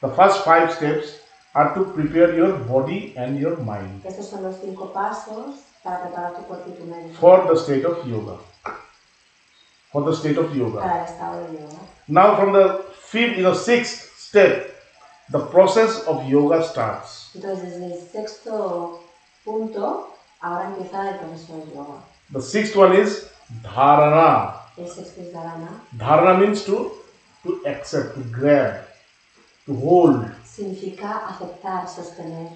the first 5 steps are to prepare your body and your mind. Estos son los 5 pasos para preparar tu cuerpo y tu mente. For the state of yoga. For the state of yoga. Para el estado de yoga. Now from the 6th step, the process of yoga starts. Entonces desde el 6º punto, ahora empieza el proceso de yoga. The 6th one is dharana. El 6º es dharana. Dharana means to accept, to grab, to hold. Significa aceptar, sostener.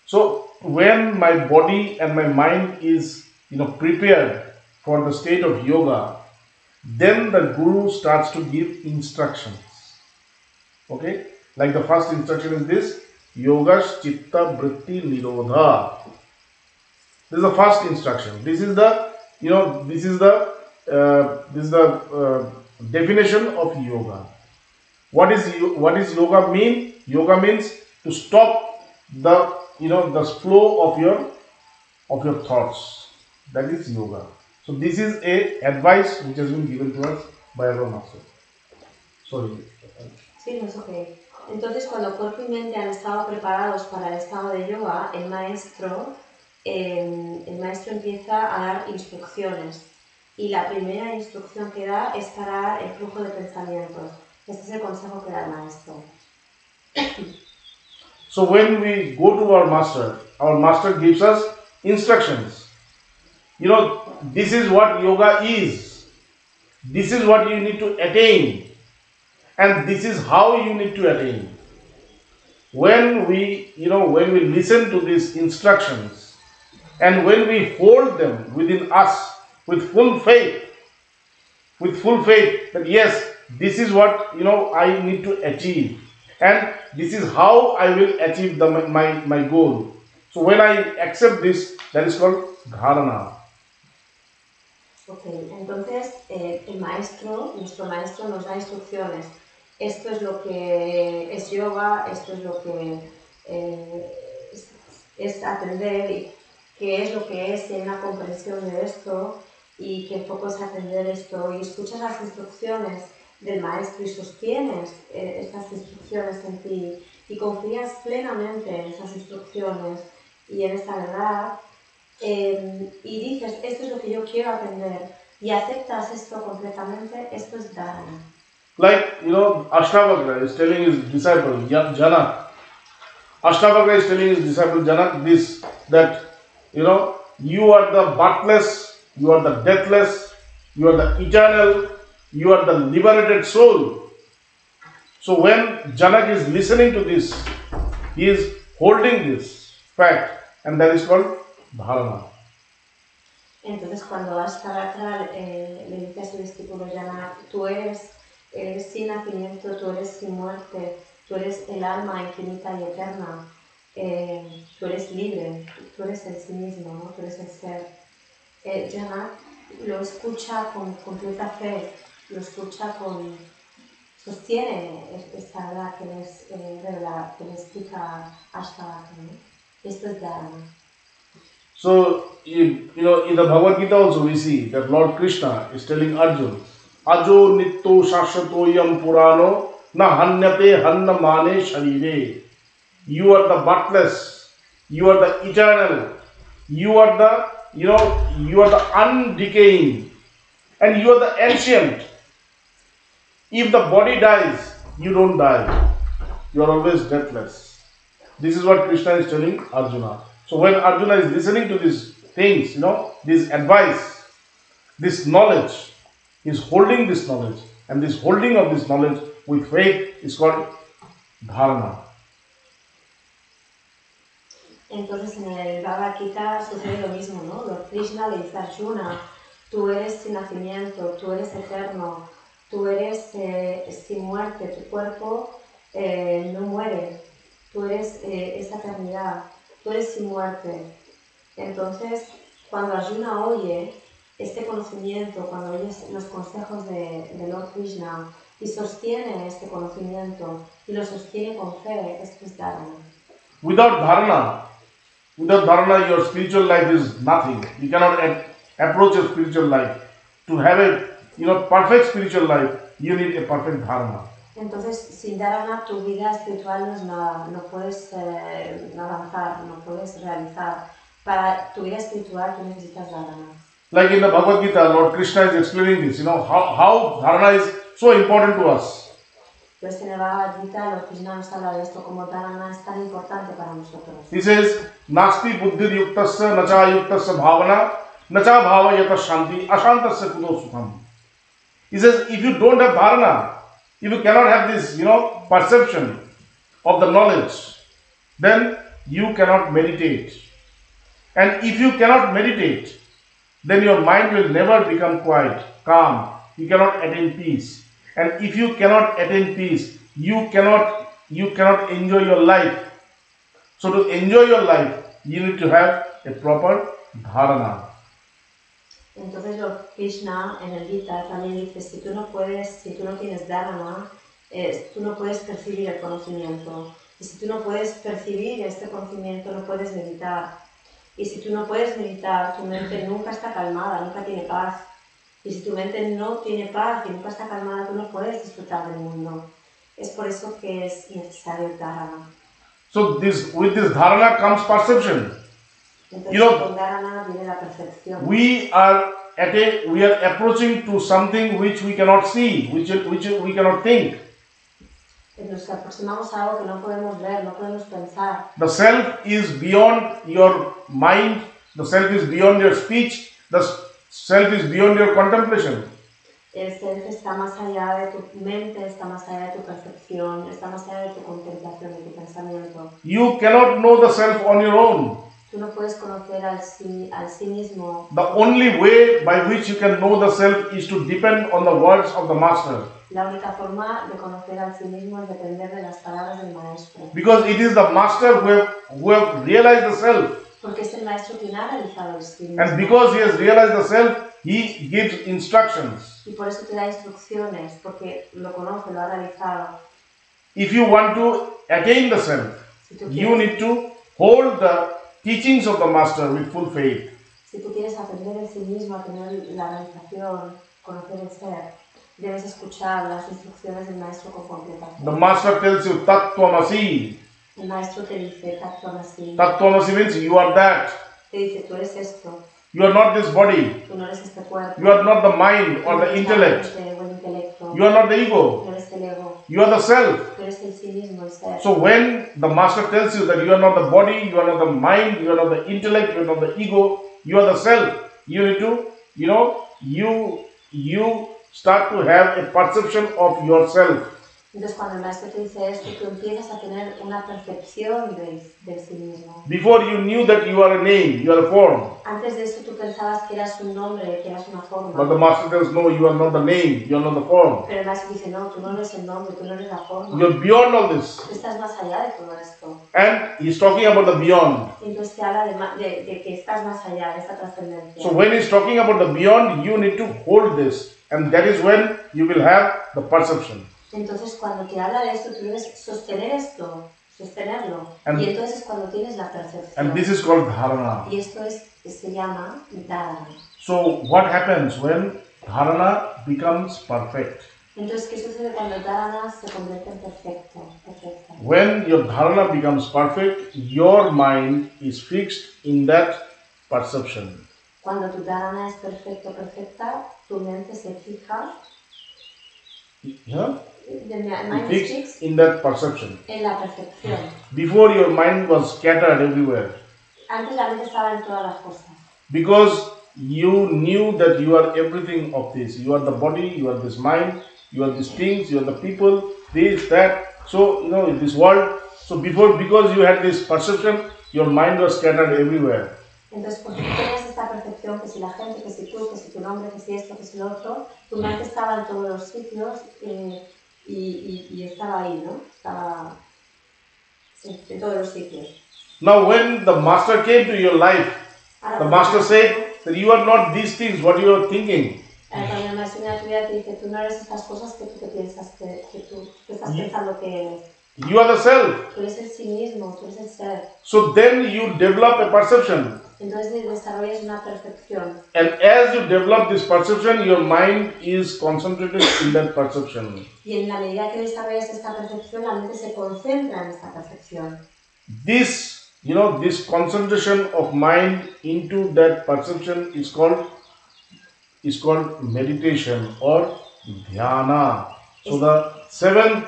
So when my body and my mind is prepared for the state of yoga, then the guru starts to give instructions. Okay, like the first instruction is this: yogash chitta vritti nirodha. This is the first instruction. This is the definition of yoga. What is yoga mean? Yoga means to stop the flow of your thoughts. That is yoga. So this is a advice which has been given to us by our master. Sorry. Sí, no es okay. Entonces, cuando cuerpo y mente han estado preparados para el estado de yoga, el maestro empieza a dar instrucciones. Y la primera instrucción que da es parar el flujo de pensamientos. Este es el consejo que da el maestro. So when we go to our master gives us instructions. This is what yoga is. This is what you need to attain. And this is how you need to attain. When we listen to these instructions and when we hold them within us with full faith that yes, this is what I need to achieve, and this is how I will achieve my goal. So when I accept this, that is called dharana. Okay, entonces nuestro maestro nos da instrucciones. Esto es lo que es yoga, esto es lo que es atender y qué es lo que es una comprensión de esto y qué poco es atender esto. Y escuchas las instrucciones del maestro y sostienes estas instrucciones en ti y confías plenamente en esas instrucciones y en esta verdad y dices, esto es lo que yo quiero aprender y aceptas esto completamente, esto es dharana. Like, Ashtavakra is telling his disciple, Janak. Ashtavakra is telling his disciple, Janak, this, that, you are the birthless, you are the deathless, you are the eternal, you are the liberated soul. So when Janak is listening to this, he is holding this fact, and that is called dharana. Entonces cuando Ashtavakra le dice a su discípulo Janak, tú eres sin nacimiento, tú eres sin muerte, tú eres el alma infinita y eterna, tú eres libre, tú eres el sí mismo, ¿no? Tú eres el ser. Janak lo escucha con completa fe, lo escucha sostiene esta verdad que les revela, que le explica Ashtavakra, ¿no? Esto es dharana. So, in the Bhagavad Gita also we see that Lord Krishna is telling Arjuna, Ajo nitto shashvato yam purano na hanyate hanna mane sharire. You are the birthless, you are the eternal, you are the undecaying, and you are the ancient. If the body dies, you don't die. You are always deathless. This is what Krishna is telling Arjuna. So when Arjuna is listening to these things, this advice, this knowledge, he is holding this knowledge, and this holding of this knowledge with faith is called dharana. Entonces en el Bhagavad Gita sucede lo mismo, ¿no? Lord Krishna le dice a Arjuna, tú eres sin nacimiento, tú eres eterno, tú eres sin muerte, tu cuerpo no muere, tú eres esa eternidad, tú eres sin muerte. Entonces, cuando Arjuna oye este conocimiento, cuando oye los consejos de Lord Krishna y sostiene este conocimiento y lo sostiene con fe, esto es dharana. Without dharana, your spiritual life is nothing. You cannot approach your spiritual life. To have a perfect spiritual life, you need a perfect dharana. Entonces, sin dharana, tu vida espiritual no es nada, no puedes avanzar, no puedes realizar. Para tu vida espiritual, tú necesitas dharana. Like in the Bhagavad Gita, Lord Krishna is explaining this, how dharana is so important to us. Pues en el Bhagavad Gita, Lord Krishna nos habla de esto, como dharana es tan importante para nosotros. He says, Nasti buddhir yuktasya nacha yuktasya bhavana nacha bhava yata shanti ashantasya kudo sukham. He says, if you don't have dharana, if you cannot have this, perception of the knowledge, then you cannot meditate. And if you cannot meditate, then your mind will never become quiet, calm. You cannot attain peace. And if you cannot attain peace, you cannot enjoy your life. So to enjoy your life, you need to have a proper dharana. Entonces Lord Krishna en el Gita también dice, si tú no tienes dharana, tú no puedes percibir el conocimiento. Y si tú no puedes percibir este conocimiento, no puedes meditar. Y si tú no puedes meditar, tu mente nunca está calmada, nunca tiene paz. Y si tu mente no tiene paz y nunca está calmada, tú no puedes disfrutar del mundo. Es por eso que es necesario dharana. So with this dharana comes perception. Entonces, con dharana viene la percepción. We are approaching to something which we cannot see, which we cannot think. Nos aproximamos a algo que no podemos ver, no podemos pensar. The self is beyond your mind, the self is beyond your speech, the self is beyond your contemplation. El self está más allá de tu mente, está más allá de tu percepción, está más allá de tu contemplación, de tu pensamiento. You cannot know the self on your own. Tú no puedes conocer al sí mismo. The only way by which you can know the self is to depend on the words of the master. La única forma de conocer al sí mismo es depender de las palabras del maestro. Because it is the master who have realized the self. Porque es el maestro quien ha realizado el sí mismo. And because he has realized the self, he gives instructions. Y por eso te da instrucciones, porque lo conoce, lo ha realizado. If you want to attain the self, you need to hold the teachings of the master with full faith. Si tú quieres aprender el sí mismo, a tener la realización, conocer el ser, debes escuchar las instrucciones del maestro con completa fe. The master tells you Tattvamasi. El maestro te dice Tattvamasi. Tattvamasi means you are that. Te dice tú eres esto. You are not this body. Tú no eres este cuerpo. You are not the mind or the intellect. You are not the ego. No eres el ego. You are the self. Tú eres el sí mismo, el ser. So when the master tells you that you are not the body, you are not the mind, you are not the intellect, you are not the ego, you are the self, you need to, you start to have a perception of yourself. Entonces cuando el maestro te dice esto, tú empiezas a tener una percepción de sí mismo. Before you knew that you are a name, you are a form. Antes de eso tú pensabas que eras un nombre, que eras una forma. But the master tells, no, you are not the name, you are not the form. Pero el maestro dice, no, tú no eres el nombre, tú no eres la forma. You are beyond all this. Tú estás más allá de todo esto. And he's talking about the beyond. Entonces te habla de que estás más allá, de esta trascendencia. So when he's talking about the beyond, you need to hold this. And that is when you will have the perception. Entonces cuando te habla de esto, tú debes sostener esto, sostenerlo. Y entonces cuando tienes la percepción. And this is called dharana. Y esto se llama dharana. So what happens when dharana becomes perfect? Entonces, ¿qué sucede cuando dharana se convierte en perfecta? When your dharana becomes perfect, your mind is fixed in that perception. Cuando tu dharana es perfecta, tu mente se fija. Yeah? The mind Fixed is fixed in that perception. En la percepción. Before, your mind was scattered everywhere. Antes la mente estaba en todas las cosas. Because you knew that you are everything of this. You are the body, you are this mind, you are these things, you are the people, this, that. So, in this world. So because you had this perception, your mind was scattered everywhere. Entonces, porque tú tenías esta percepción que si la gente, que si tú, que si tu nombre, que si esto, que si lo otro, tu mente estaba en todos los sitios y estaba ahí, ¿no? Estaba sí, en todos los sitios. Now when the master came to your life, the master said that you are not these things, what you are thinking. Cuando el maestro viene a tu vida te dice, tú no eres estas cosas que tú te piensas que tú que estás pensando que eres. You are the self. Tú eres el sí mismo, tú eres el ser. So then you develop a perception. Entonces desarrollas una percepción. And as you develop this perception, your mind is concentrated in that perception. Y en la medida que desarrollas esta percepción, la mente se concentra en esta percepción. This, this concentration of mind into that perception is called meditation or dhyana. So the seventh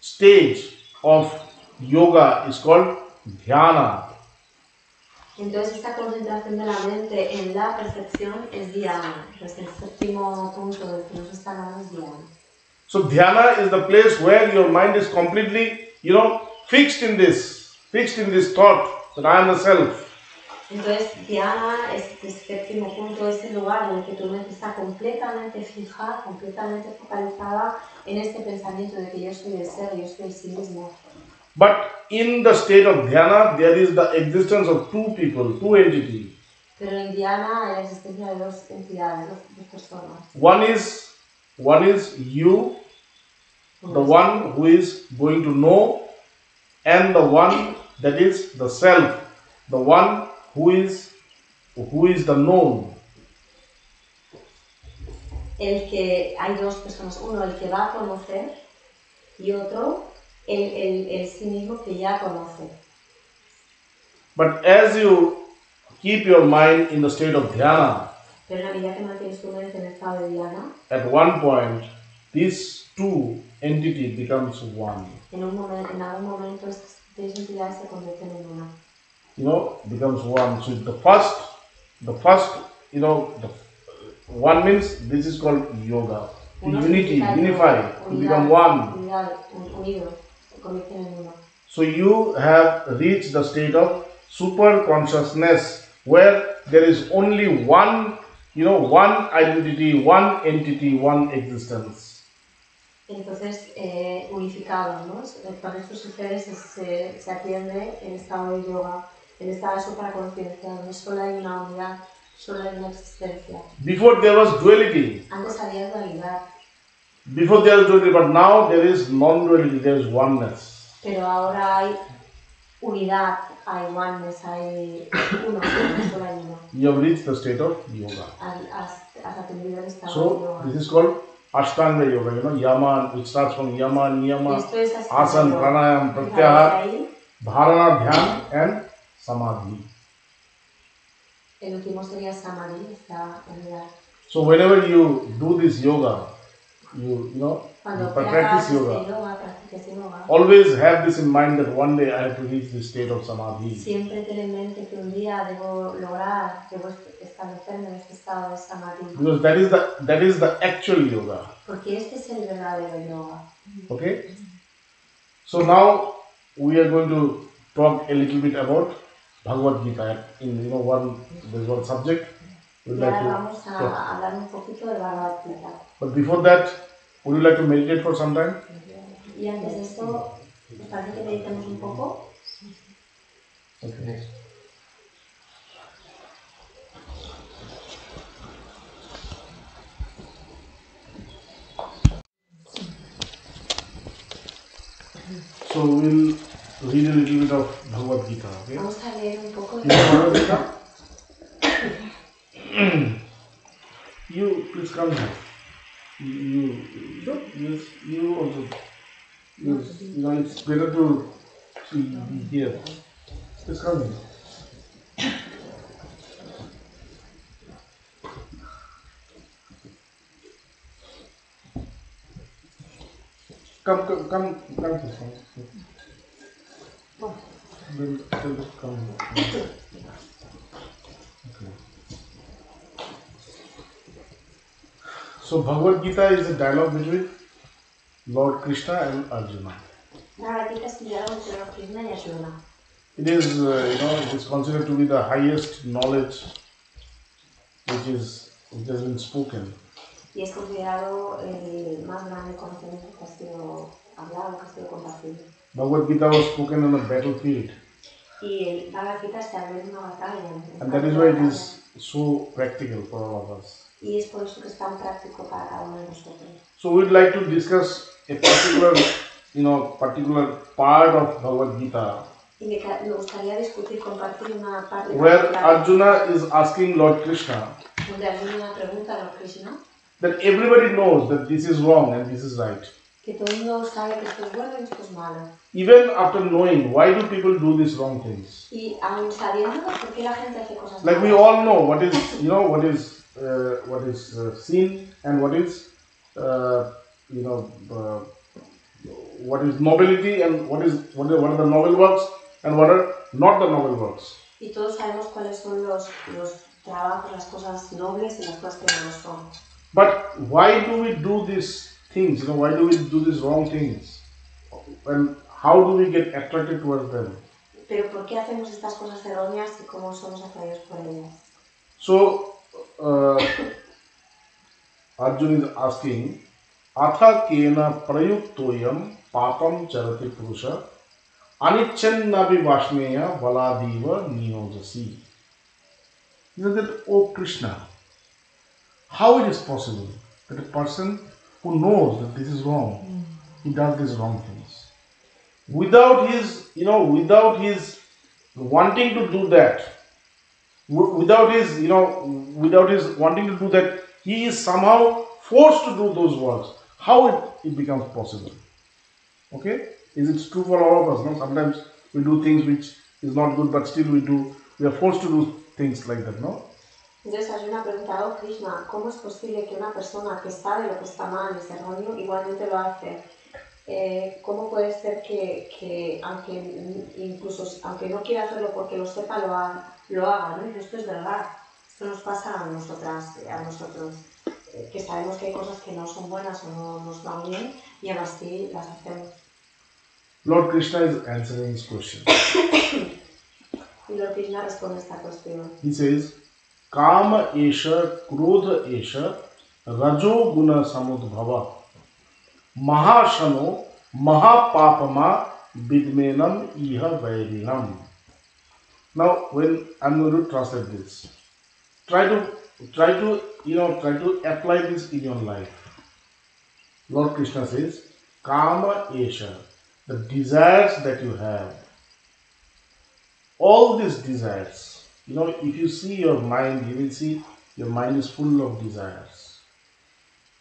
stage of yoga is called dhyana. Entonces esta concentración de la mente en la percepción es dhyana. Entonces el séptimo punto del que nos está hablando es dhyana. So dhyana is the place where your mind is completely, fixed in this thought that I am the self. Entonces dhyana es el séptimo punto, es el lugar en el que tu mente está completamente fija, completamente focalizada en este pensamiento de que yo soy el ser, yo soy el sí mismo. But in the state of dhyana, there is the existence of two people, two entities. Pero en dhyana hay la existencia de dos entidades, dos personas. One is you, the one who is going to know, and the one that is the self, the one who is the known. Hay dos personas, uno el que va a conocer y otro el sí mismo que ya conoce. But as you keep your mind in the state of dhyana, pero en la medida que mantienes tu mente en el estado de dhyana, at one point these two entities becomes one. En algún momento estas tres entidades se convierten en una. Becomes one. So the first, the one means this is called yoga. Unity, unify, to become one. Unido, se convierten en uno. So you have reached the state of super consciousness where there is only one, one identity, one entity, one existence. Entonces, unificados, ¿no? Cuando esto sucede, se atiende el estado de yoga, el estado de supraconciencia, donde solo hay una unidad, solo hay una existencia. Before there was duality. Antes había dualidad. Before there was duality, but now there is non-duality, there is oneness. Pero ahora hay unidad, hay oneness, hay uno, solo hay uno. You have reached the state of yoga. Has atendido el estado de yoga. So this is called Ashtanga yoga, yama, which starts from yama, niyama, asana, pranayam, pratyahara, dharana, dhyan, and samadhi. El último sería samadhi, esta unidad. So whenever you do this yoga, you practice yoga. Always have this in mind that one day I have to reach this state of samadhi. Siempre ten en mente que un día debo establecerme en este estado de samadhi. Because that is the actual yoga. Porque este es el verdadero yoga. Okay. So now we are going to talk a little bit about Bhagavad Gita. There's one subject. Y ahora vamos a hablar un poquito de Bhagavad Gita. But before that, would you like to meditate for some time? Y antes de esto, ¿os parece que meditemos un poco? Okay. So we'll read a little bit of Bhagavad Gita. Okay? Vamos a leer un poco de Bhagavad Gita. You please come here. You also. It's better to see here. Please come here. Come, please come. Come here. Okay. So Bhagavad Gita is a dialogue between Lord Krishna and Arjuna. Bhagavad Gita es un diálogo entre Lord Krishna y Arjuna. It is, it is considered to be the highest knowledge which has been spoken. Y es considerado el más grande conocimiento que ha sido hablado, que ha sido compartido. Bhagavad Gita was spoken on a battlefield. Y el Bhagavad Gita se habló en una batalla. And that is why it is so practical for all of us. Y es por eso que es tan práctico para cada uno de nosotros. So we'd like to discuss a particular part of Bhagavad Gita. Y me gustaría discutir, compartir una parte where Arjuna is asking Lord Krishna donde Arjuna pregunta a Lord Krishna that everybody knows that this is wrong and this is right. Que todo el mundo sabe que esto es bueno y esto es malo. Even after knowing, why do people do these wrong things? Y aún sabiendo por qué la gente hace cosas Like malas. we all know what is seen and what is what is nobility and what are the noble works and what are not the noble works. Y todos sabemos cuáles son los trabajos, las cosas nobles y las cosas que no lo son. But why do we do these things? Why do we do these wrong things? And how do we get attracted towards them? Pero ¿por qué hacemos estas cosas erróneas y cómo somos atraídos por ellas? So Arjuna is asking, Atha kena prayuktoyam papam charati purusha anichannabi vashneya valadiva niyojasi. He said that, oh Krishna, how it is possible that a person who knows that this is wrong, he does these wrong things without his wanting to do that, without his wanting to do that, he is somehow forced to do those works. How it becomes possible? Okay, is it true for all of us? No, sometimes we do things which is not good, but still we are forced to do things like that. No. Entonces Arjuna ha preguntado, Krishna, ¿cómo es posible que una persona que sabe lo que está mal y es erróneo igualmente lo hace? ¿Cómo puede ser que aunque no quiera hacerlo porque lo sepa, lo haga? ¿No? Y esto es verdad. Esto nos pasa a nosotros, que sabemos que hay cosas que no son buenas o no nos van bien y aún así las hacemos. Lord Krishna is answering this question. Y Lord Krishna responde a esta cuestión. He says, Kama esha krodha esha rajo guna samudbhava mahashano mahapapama vidmenam iha vairinam. Now, when I'm going to translate this, try to apply this in your life. Lord Krishna says, Kama esha, the desires that you have, all these desires. If you see your mind, you will see your mind is full of desires.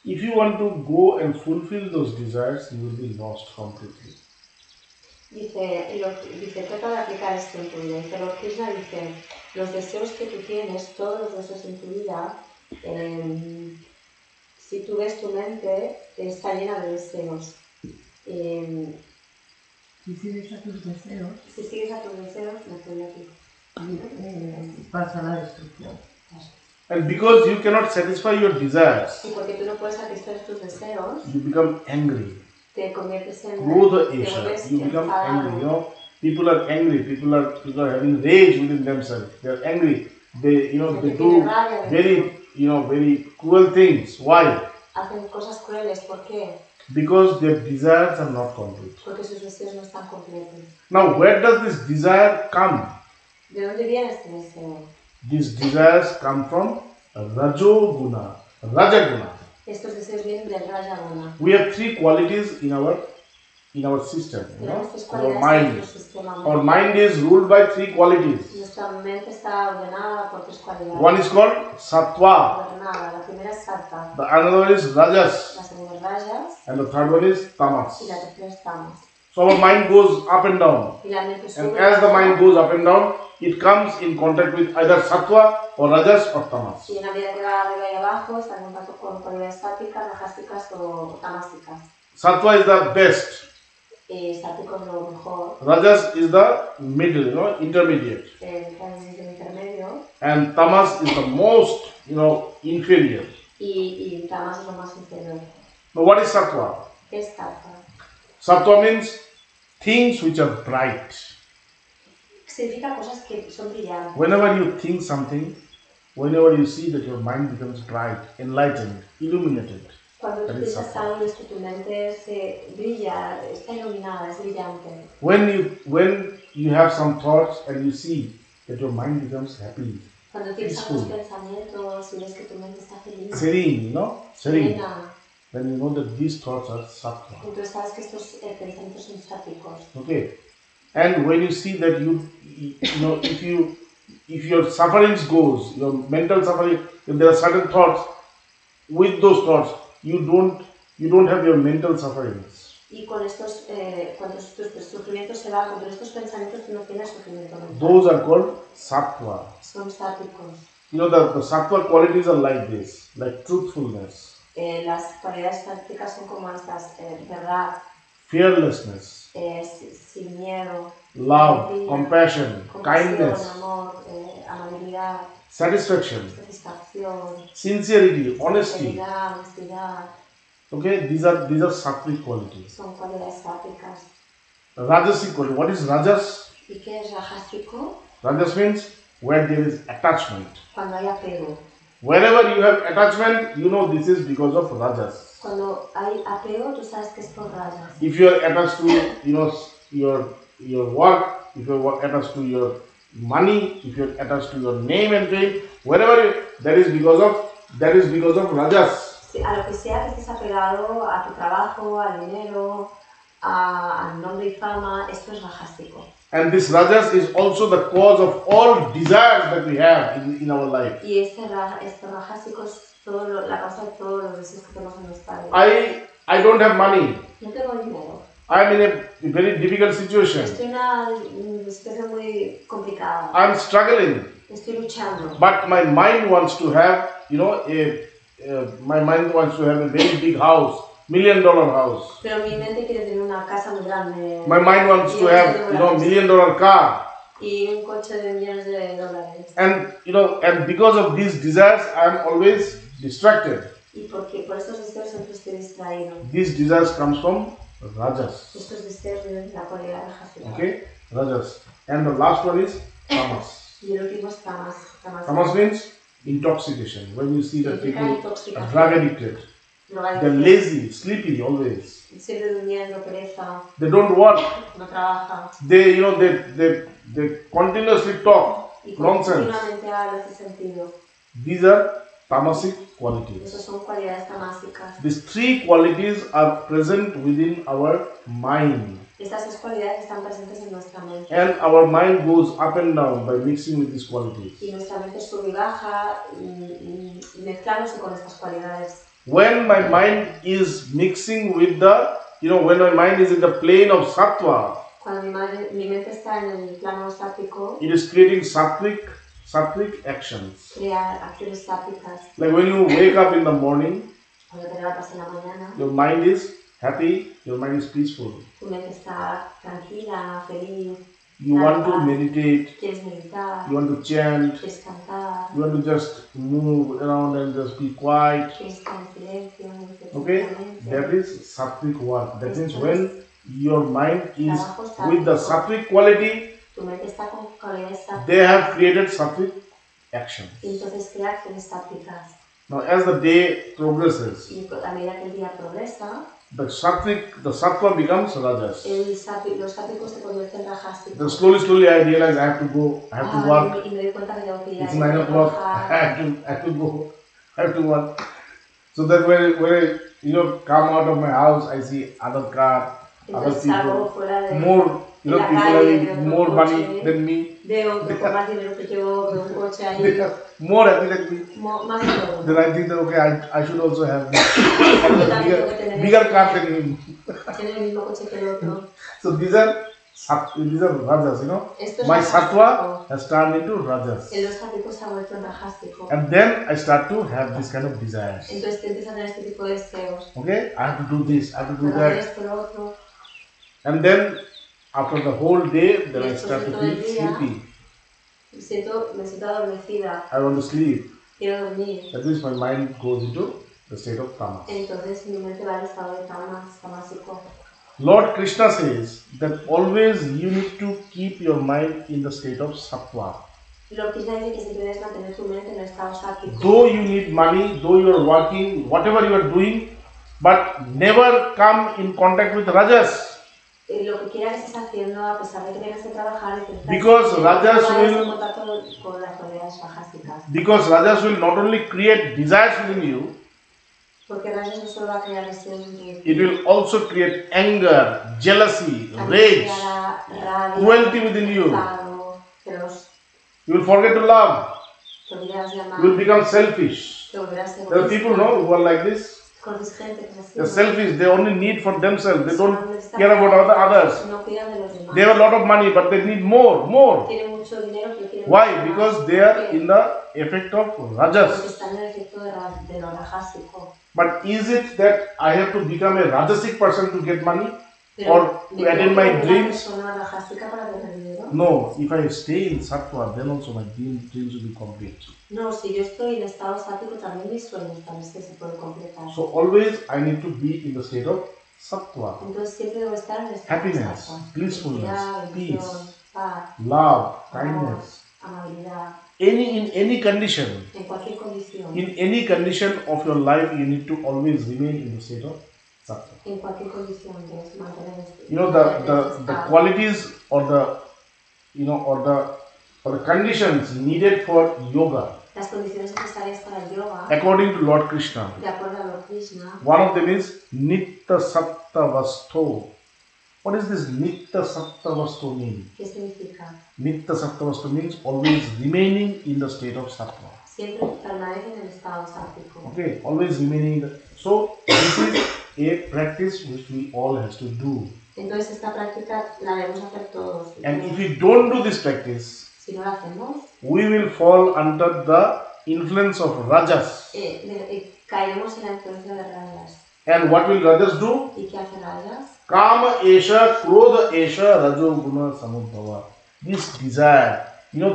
If you want to go and fulfill those desires, you will be lost completely. Dice, trata de aplicar esto en tu vida. Dice, Lord Krishna dice, los deseos que tú tienes, todos los deseos en tu vida, si tú ves tu mente, está llena de deseos. Si sigues a tus deseos, me estoy aquí. Pasa la destrucción. And because you cannot satisfy your desires, Y porque tú no puedes satisfacer tus deseos, you become angry. te conviertes en Krodha esha, you become angry. People are angry. People are having rage within themselves. They are angry. They do very cruel things. Why? Hacen cosas crueles. ¿Por qué? Because their desires are not complete. Porque sus deseos no están completos. Now, where does this desire come? ¿De dónde viene este deseo? These desires come from Rajo Guna, Raja Guna. Estos deseos vienen del Raja Guna. We have three qualities in our system. Our mind. Our mind is ruled by three qualities. Nuestra mente está ordenada por tres cualidades. One is called Sattva. La primera es Sattva. The another one is Rajas. La segunda es Rajas. And the third one is Tamas. Y la tercera es Tamas. So our mind goes up and down. Y la mente sube. And as the mind goes up and down, it comes in contact with either Sattva or Rajas or Tamas. Y en la medida que va arriba y abajo, está en contacto con cualidades sátvicas, rajásticas o tamásticas. Sattva is the best. Sático es lo mejor. Rajas is the middle, intermediate. Intermedio. And Tamas is the most, inferior. Y Tamas es lo más inferior. Now what is Sattva? ¿Qué es Sattva? Sattva means things which are bright. significa cosas que son brillantes. Whenever you think something, whenever you see that your mind becomes bright, enlightened, illuminated, Cuando that tú is piensas sattva. algo es que tu mente se brilla, está iluminada, es brillante. When you have some thoughts and you see that your mind becomes happy, Cuando tienes algunos peaceful, pensamientos y ves que tu mente está feliz, serene, serene, serena, then you know that these thoughts are sattva. entonces sabes que estos pensamientos son sátvicos. Okay, and when you see that if your sufferings goes, your mental suffering, if there are certain thoughts, with those thoughts you don't have your mental sufferings. Y con estos, cuando tus sufrimientos se van, con estos pensamientos tú no tienes sufrimiento mental. Those are called sattva. Son sátvicos. The sattva qualities are like this, like truthfulness, Las cualidades sáttvicas son como estas, verdad, fearlessness, sin miedo, love, alegría, compassion, compasión, kindness, amor, amabilidad, satisfaction, satisfacción, sincerity, honesty. sinceridad, honestidad. Okay, these are sattvic qualities. Son cualidades sátvicas. Rajasic quality. What is rajas? ¿Y qué es rajásico? Rajas means where there is attachment. Cuando hay apego. Wherever you have attachment, you know this is because of rajas. Cuando hay apego, tú sabes que es por rajas. If you are attached to your work, if you are attached to your money, if you are attached to your name and fame, that is because of rajas. A lo que sea que estés apegado, a tu trabajo, al dinero, al nombre y fama, esto es rajásico. And this rajas is also the cause of all desires that we have in our life. Y este rajásico es la causa de todos los deseos que tenemos en nuestra vida. I don't have money. No tengo dinero. I'm in a very difficult situation. Estoy en una situación muy complicada. I'm struggling. Estoy luchando. But my mind wants to have, my mind wants to have a very big house, $1 million house. Pero mi mente quiere tener una casa muy grande. My mind wants to have, $1 million car. Y un coche de millones de dólares. And because of these desires, I'm always distracted. Y porque por estos deseos siempre estoy distraído. These desires comes from rajas. Estos deseos vienen de la cualidad rajásica. Okay, rajas. And the last one is tamas. Y el último es tamas. Tamas means intoxication. When you see that people are drug addicted, they're Drogadicción. lazy, sleepy always. Siempre durmiendo, pereza, They don't work. no trabaja. They continuously talk Y nonsense. continuamente habla sin sentido. These are tamasic Esas qualities. son cualidades tamásicas. These three qualities are present within our mind. Estas tres cualidades están presentes en nuestra mente. And our mind goes up and down by mixing with these qualities. Y nuestra mente sube y baja y mezclándose con estas cualidades. When my mind is mixing with when my mind is in the plane of sattva, Cuando mi mente está en el plano sátvico, it is creating sattvic actions. crea acciones sátvicas. Like when you wake up in the morning, Cuando te levantas en la mañana, your mind is happy, your mind is peaceful. tu mente está tranquila, feliz, You want to meditate, quieres meditar, you want to chant, quieres cantar, you want to just move around and just be quiet. quieres estar en silencio, Okay, that is sattvic work. That means when your mind is with the sattvic quality, tu mente está con cualidades sátvicas they have created sattvic actions. y entonces crea acciones sátvicas. Now, as the day progresses, Y a medida que el día progresa, the sattva becomes rajas. los sátvicos se convierten en rajásicos. Then slowly I realize I have to go, I have to work. Y me doy cuenta que tengo que ir It's a 9 o'clock. trabajar. I have to go. I have to work. So that when I come out of my house, I see other car, other Entonces salgo people, fuera de more en la people calle, veo having otro more money coche, than me. veo otro con más dinero que yo, veo un coche They ahí, are more happy than me. más de todo. Then I think that okay, I should also have Yo también tengo que tener bigger car than him. Tiene el mismo coche que el otro. So these are rajas, Esto es My rajásico. sattva has turned into rajas. En los sátvicos se ha vuelto en rajásico. And then I start to have this kind of desires. Entonces te empiezas a tener este tipo de deseos. Okay, I have to do this, I have to do Puedo hacer that. esto, lo otro. And then after the whole day, then I Después start de to todo el feel día, sleepy. me siento adormecida. I want to sleep. Quiero dormir. That means my mind goes into the state of tamas. Entonces mi mente va al estado de tamásico. Lord Krishna says that always you need to keep your mind in the state of sattva. Lord Krishna dice que siempre debes mantener tu mente en el estado sático. Though you need money, though you are working, whatever you are doing, but never come in contact with rajas. Lo que quiera que estés haciendo, a pesar de que tengas que trabajar, Because rajas will, en contacto con las cualidades bajásicas. because rajas will not only create desires within you, Porque rajas no solo va a crear deseos en tu it will also create anger, jealousy, rage, rabia, cruelty within you. enfado, celos, You will forget to love. te olvidarás de amar, You will become selfish. te volverás There are people who are like this. Conoces gente que es así. They're selfish. They only need for themselves. They don't care about others. No cuidan de los demás. They have a lot of money, but they need more. Tienen mucho dinero, pero quieren Why? mucho más. Because they are in the effect of Porque rajas. están en el efecto de lo rajásico. But is it that I have to become a rajasic person to get money? Pero Or to attain my dreams? Una persona rajásica para tener dinero. No. If I stay in sattva, then also my dreams will be complete. No, si yo estoy en estado sático, también mis sueños también se pueden completar. So always I need to be in the state of sattva. Entonces siempre debo estar en estado Happiness, sattva. blissfulness, Felicidad, peace, bendición, paz, love, amor, kindness. amabilidad. In any condition, En cualquier condición. in any condition of your life, you need to always remain in the state of sattva. En cualquier condición debes mantener You know the qualities or the conditions needed for yoga. Las condiciones necesarias para el yoga, According to Lord Krishna, de acuerdo a Lord Krishna, one of them is Nitta Satta Vasto. What does this Nitta Satta Vasto mean? ¿qué significa? Nitta Satta Vasto means always remaining in the state of sattva. Siempre permanece en el estado sático. Okay, always remaining in the. So this is a practice which we all have to do. Entonces esta práctica la debemos hacer todos. And if we don't do this practice, Si no la hacemos, we will fall under the influence of rajas. caeremos en la influencia de rajas. And what will rajas do? ¿Y qué hace rajas? Kama esha, krodha esha, rajo guna samudbhava. This desire,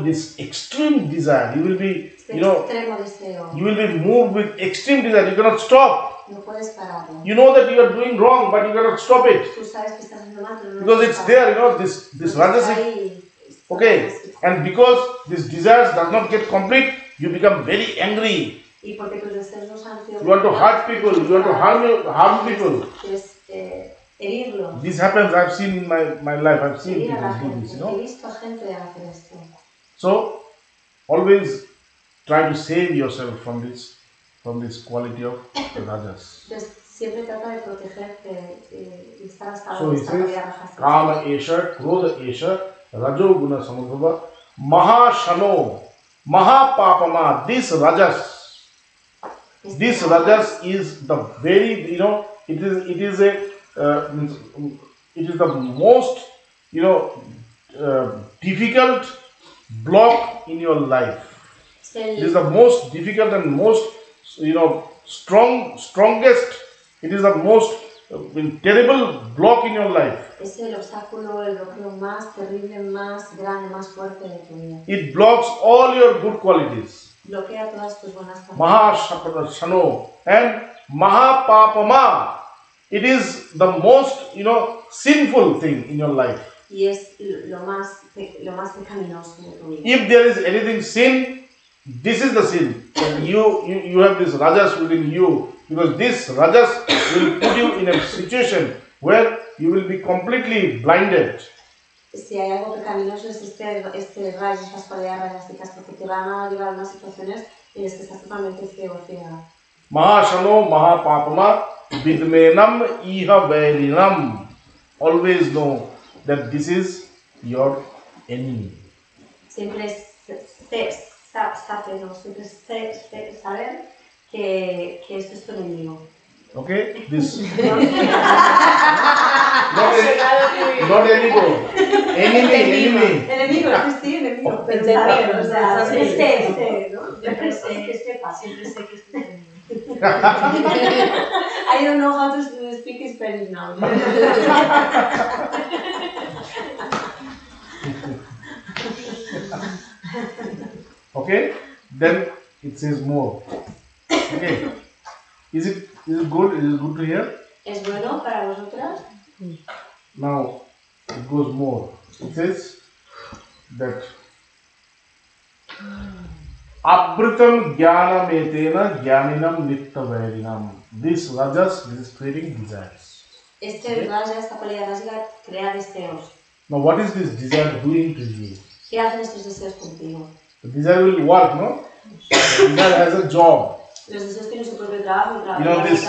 this extreme desire, you will be, Extremo deseo. you will be moved with extreme desire. You cannot stop. No puedes pararlo. You know that you are doing wrong, but you cannot stop it. Tú sabes que estás haciendo mal, pero no Because puedes it's parar. there, this Está rajasic. ahí. Okay, and because this desires does not get complete, you become very angry. Y porque tus deseos no se han sido You want to hurt people, you want to harm people. quieres herirlos. This happens, I've seen in my life, I've seen Herir a la people do gente. this, He visto a gente hacer esto. So, always try to save yourself from this quality of rajas. Entonces, siempre trata de protegerte y estar hasta So he esta says, cualidad rajásica. Kama esha, krodha esha, rajo guna samudbhava, mahashano, mahapapama. This rajas is the very, it is the most, difficult block in your life. It is the most difficult and most, strongest. It is the most terrible block in your life. Es el obstáculo, el bloqueo más terrible, más grande, más fuerte de tu vida. It blocks all your good qualities. Bloquea todas tus buenas cualidades. Mahashano and Mahapapama. It is the most, sinful thing in your life. Y es lo más pecaminoso de tu vida. If there is anything sin, this is the sin. And you have this rajas within you, because this rajas will put you in a situation where you will be completely blinded. Si hay algo pecaminoso es este rayo, estas cualidades rayásicas, porque te van a llevar a unas situaciones en las que estás totalmente ciego, ciega. Mahashano Mahapapama Vidmenam Iha Vairinam. Always know that this is your enemy. Siempre saber que esto es tu enemigo. Okay? This not enemigo. Enemy. Enemigo, sí, enemigo. Pero Enemigo, o sea, sí. sé, ¿no? Siempre sé que sepa, siempre sé que es tu enemigo. I don't know how to speak Spanish now. Okay? Then it says more. Okay. Is it good? Is it good to hear? ¿Es bueno para vosotras? Now it goes more. It says that Abritam jnana metena jnaninam nitta vairinam. This rajas is creating desires. Este raja, esta cualidad básica, crea deseos. Now what is this desire doing to you? ¿Qué hacen estos deseos contigo? The desire will work, no? The desire has a job. Los deseos tienen su propio trabajo y You know, this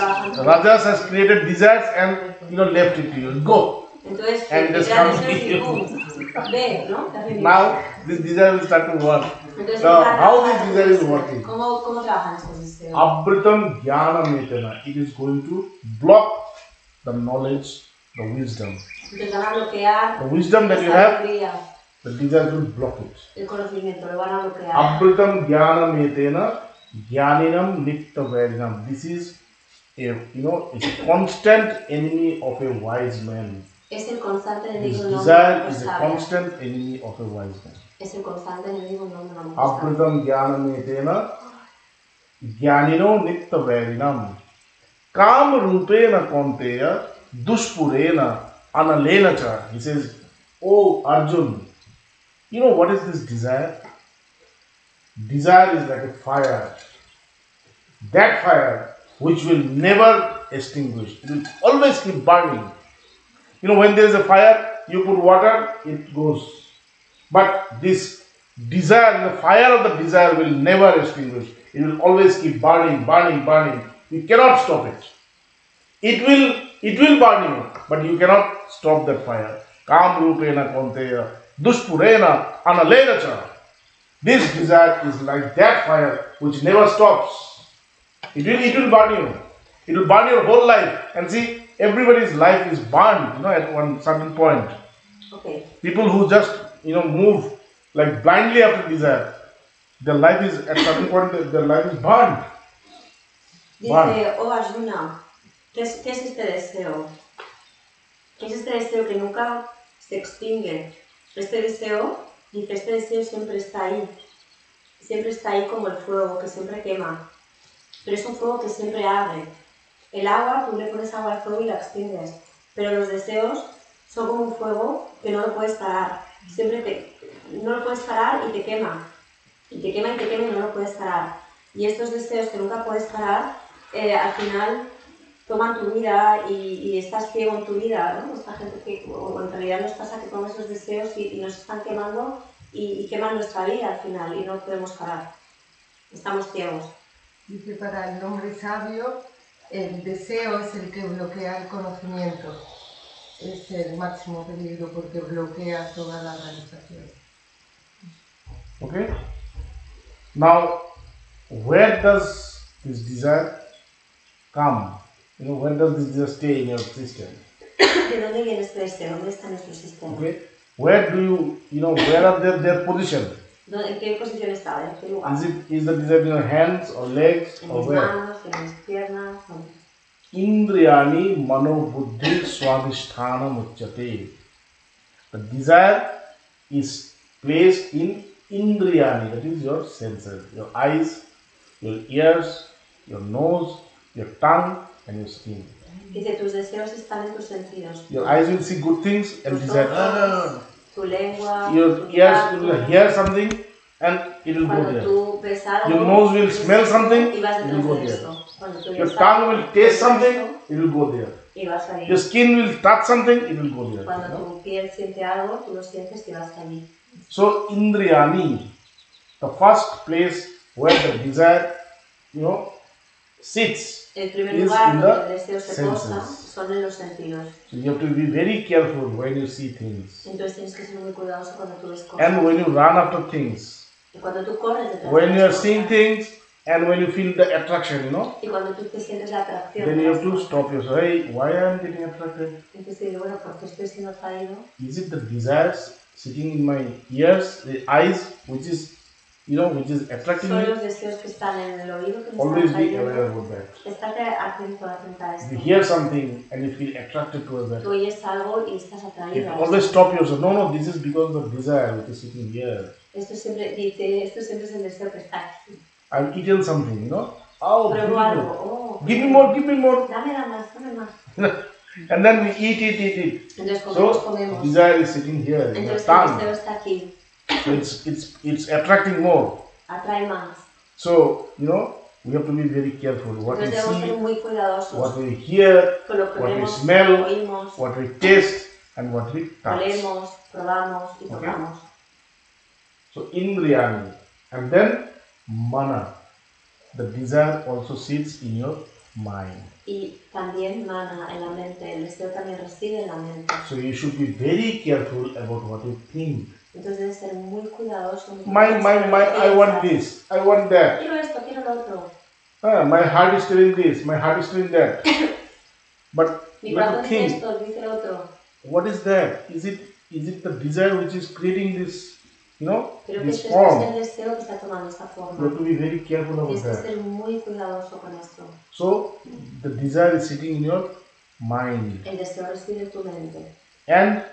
rajas has created desires and left it to you. Go. Entonces, And just crea come to deseos y you. pum, ve, ¿no? Now this desire will start to work. Entonces, Now how this desire is working? ¿Cómo trabajan estos deseos? Abritam jnana metana. It is going to block the knowledge, the wisdom. Entonces van a bloquear The wisdom that you esta have, sabiduría, the desire will block it. el conocimiento, lo van a bloquear. Abritam jnana metena jnaninam nitta vairinam. This is it's a constant enemy of a wise man. Es el constante This enemigo de un desire hombre is a sabio. constant enemy of a wise man. Es el constante enemigo de un hombre sabio. Abritam jnana metena jnanino nitta vairinam. Kam rupena konteya dushpurena analena cha. He says, oh Arjun, you know what is this desire? Desire is like a fire. That fire which will never extinguish. It will always keep burning. You know, when there is a fire, you put water, it goes. But this desire, the fire of the desire will never extinguish. It will always keep burning, burning, burning. You cannot stop it. It will burn you, but you cannot stop that fire. Kam rupena konteya dushpurena analena cha. This desire is like that fire which never stops. It will burn you. It will burn your whole life. And see, everybody's life is burned, at one certain point. Okay. People who just, move like blindly after desire, their life is, at certain point, their life is burned. Dice, oh Arjuna, ¿qué es este deseo? ¿Qué es este deseo que nunca se extingue? Este deseo siempre está ahí como el fuego que siempre quema, pero es un fuego que siempre arde. El agua, tú le pones agua al fuego y la extingues, pero los deseos son como un fuego que no lo puedes parar. No lo puedes parar y te quema. Y te quema y te quema y no lo puedes parar. Y estos deseos que nunca puedes parar, al final toman tu vida y estás ciego en tu vida, ¿no? Esta gente o en realidad nos pasa que toman esos deseos y nos están quemando y queman nuestra vida al final y no podemos parar. Estamos ciegos. Dice, para el hombre sabio, el deseo es el que bloquea el conocimiento. Es el máximo peligro porque bloquea toda la realización. Okay? Now, where does this desire come? Where does this desire stay in your system? ¿De dónde viene este deseo? ¿Dónde está nuestro sistema? Okay? Where do where are their position? ¿En qué posición está? ¿En qué lugar? Is the desire in your hands or legs En or mis where? manos, en mis piernas. Indriyani mano buddhi swadhisthana muchyate. The desire is placed in indriyani, that is your senses, your eyes, your ears, your nose, your tongue and your skin. Dice, tus deseos están en tus sentidos. Your eyes will see good things and Tus desire. ojos, tu lengua, Your tu ears will tacto. hear something and it will go Cuando there. tú ves algo, Your nose will smell something, y vas it detrás will go de there. eso. Cuando tú Your ves tongue algo, will taste tú ves something, eso, it will go there. y vas allí. Your skin will touch something, it will go there. Cuando tu piel siente algo, tú lo sientes y vas allí. So Indriyani, the first place where the desire, sits, El primer is lugar in donde el the deseo se posa senses. son en los sentidos. So you have to be very careful when you see things. Entonces tienes que ser muy cuidadoso cuando tú ves cosas. And when you run after things. Y cuando tú corres detrás When de you are las seeing cosas, things and when you feel the attraction, y cuando tú te sientes la atracción, then de you las have to cosas, stop yourself. Hey, why I am getting attracted? entonces digo, bueno, ¿por qué estoy siendo atraído? Is it the desires sitting in my ears, the eyes, which is attracting Son me? los deseos que están en el oído que me Always están be aware atrayendo. about that. Estate atenta a If esto. you hear something and you feel attracted towards that, Tú oyes algo y estás you atraído a always esto. stop yourself. No, this is because of the desire which is sitting here. Esto siempre dice, esto siempre es el deseo que está aquí. I've eaten something, Oh, Pruebo beautiful. algo, oh, Give me more. dame más. And then we eat. Entonces comemos, So comemos. desire is sitting here in your Entonces el tongue. deseo está aquí, So it's attracting more. atrae más. So we have to be very careful. What we Entonces debemos ser see, muy cuidadosos what we hear, con lo que what we vemos, smell, oímos, what we taste, and what we touch. olemos, probamos y Okay. tocamos. So indriyani, and then mana. The desire also sits in your mind. Y también mana en la mente, el deseo también reside en la mente. So you should be very careful about what you think. Entonces debes ser muy cuidadoso. I want this, I want that. Quiero esto, quiero lo otro. My heart is telling this, my heart is telling that. But Mi let corazón us dice think, esto, dice lo otro. what is that? Is it the desire which is creating this, Creo que this este es form? el deseo que está tomando esta You have forma. to be very careful about Tienes que that. ser muy cuidadoso con esto. So the desire is sitting in your mind. El deseo reside en tu mente. And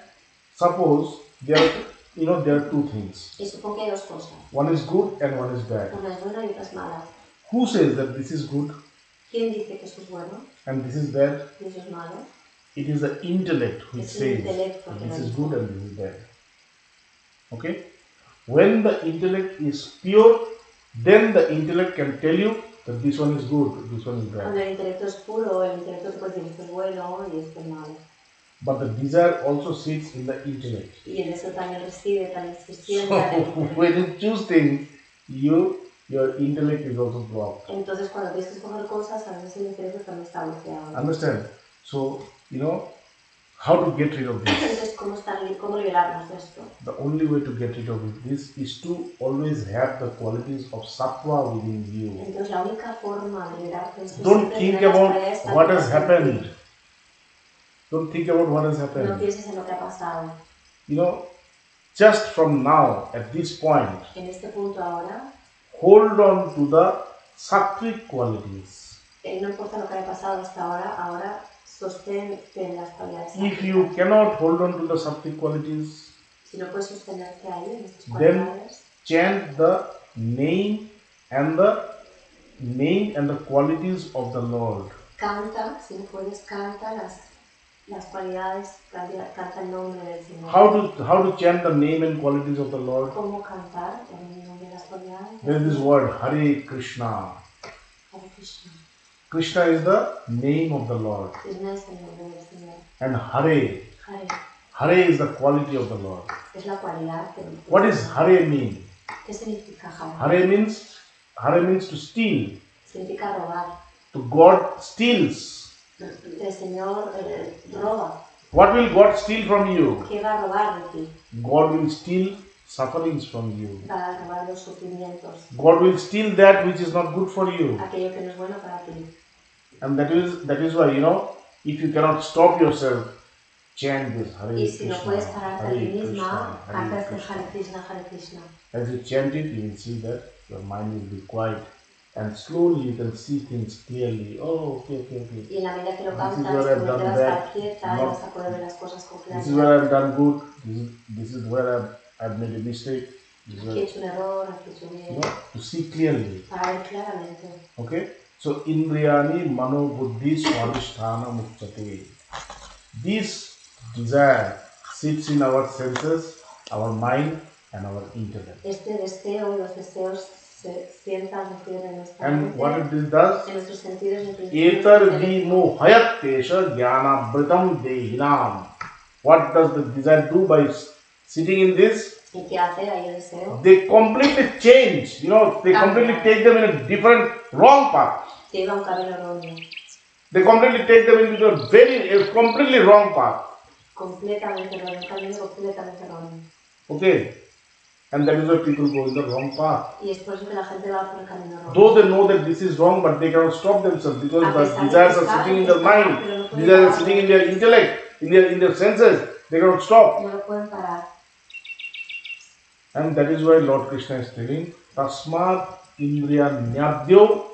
suppose there are two things. Y supongo que hay dos cosas. One is good and one is bad. Una es buena y otra es mala. Who says that this is good ¿Quién dice que esto es bueno and this is bad? y eso es malo? It is the intellect which Es el says intelecto que this lo is dice. good and this is bad. Okay? When the intellect is pure, then the intellect can tell you that this one is good, this one is Cuando bad. el intelecto es puro, el intelecto te puede decir esto es bueno y esto es malo. But the desire also sits in the intellect. Y el deseo también reside, también se So sienta en el intelecto. when you choose things, your intellect is also blocked. Entonces cuando tienes que escoger cosas, a veces el intelecto también está bloqueado. Understand? So, how to get rid of this? Entonces, ¿cómo liberarnos de esto? The only way to get rid of this is to always have the qualities of sattva within you. Entonces la única forma de liberarte de esto es Don't siempre think tener las about cualidades what has sattva en ti. happened. Don't think about what has No happened. pienses en lo que ha pasado. Just from now, at this point, En este punto ahora, hold on to the sattvic qualities. no importa lo que haya pasado hasta ahora sostente en las cualidades If sáttvicas. you cannot hold on to the sattvic qualities, Si no puedes sostenerte ahí, en estas then cualidades, chant the name and the qualities of the Lord. canta, si no puedes, canta las cualidades, canta el nombre del Señor. How to chant the name and qualities of the Lord? ¿Cómo cantar el nombre de las cualidades? There is this word Hare Krishna. Hare Krishna. Krishna is the name of the Lord, Krishna es el nombre del Señor. and Hare Hare is the quality of the Lord. es la cualidad que What does Hare mean? ¿Qué significa Hare? Hare means to steal. Significa robar. To God steals. El Señor roba. What will God steal from you? ¿Qué va a robar de ti? God will steal sufferings from you. Va a robar los sufrimientos. God will steal that which is not good for you. Aquello que no es bueno para ti. And that is why, if you cannot stop yourself, chant this Hare Y si no Krishna, puedes pararte a ti Hare misma, Krishna, canta Hare este Krishna. Hare Krishna, Hare Krishna. As you chant it, you will see that your mind will be quiet, and slowly you can see things clearly. Oh, okay. Y en la medida que lo This is cantas, where I've tu mente done va a estar that. quieta y No. vas a poder ver las cosas con This is where claridad. I've done good. This is where I've made a mistake. This is Aquí he where, hecho un error, aquí he hecho bien. to see clearly. Para ver claramente. Okay? So, Indriyani Mano Buddhi Swadhisthana Mukchate. This desire sits in our senses, our mind, and our intellect. Este deseo y los deseos se sientan residen en nuestra And mente, what it does? en nuestros sentidos y en nuestros Etar intelecto. vimohayattesha jnana britam dehinam. What does the desire do by sitting in this? ¿Y qué hace ahí el deseo? They completely change, they completely take them in a different, wrong path. Te lleva a un camino erróneo. They completely take them into a completely wrong path. Completamente erróneo, un camino completamente erróneo. Okay? And that is why people go in the wrong path. Y es por eso que la gente va por el camino erróneo. Though they know that this is wrong, but they cannot stop themselves because the desires are sitting in their mind, desires are sitting in their intellect, in their senses. They cannot stop. No lo pueden parar. And that is why Lord Krishna is telling, Tasmat Indriya Nyadyo.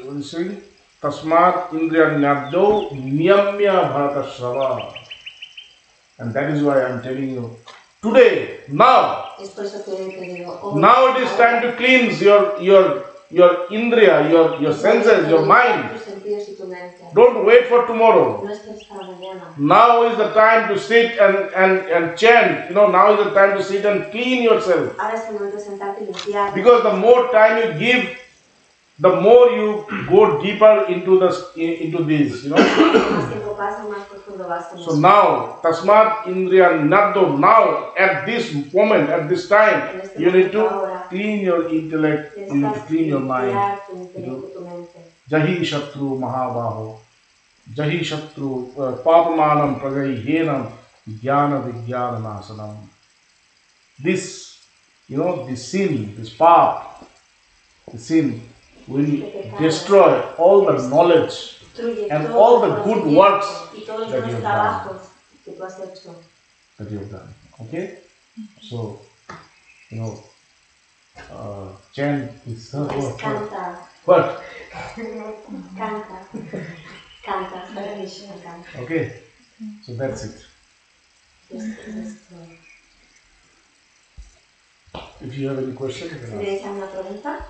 What is saying? Tasmat Indriya Nyadyo Niyamya Bharata Shrava. And that is why I am telling you, today, now, Es por eso que te digo, hoy, now it is ahora, time to cleanse your your indriya, your senses, your mind. Tus sentidos y tu mente. Don't wait for tomorrow. No esperes para mañana. Now is the time to sit and chant. Now is the time to sit and clean yourself. Ahora es el momento de sentarte y limpiar. Because the more time you give, the more you go deeper into this. Más tiempo pasa, más profundo vas en So eso. now, tasmat indriya naddo. Now, at this moment, at this time, you need to clean your intellect. You need to clean your mind. Limpiar tu intelecto y tu mente. Jahi Shatru Mahabaho, Jahi Shatru Papamanam Pragahenam Jnana Vijnana Nasanam. This, this sin, this path, the sin will destroy all the knowledge and all the good works that you have done. Okay? So, chant is Canta. what? Canta. Canta. Okay, so that's it. If you have any question, you can ask. ¿Tienes alguna pregunta?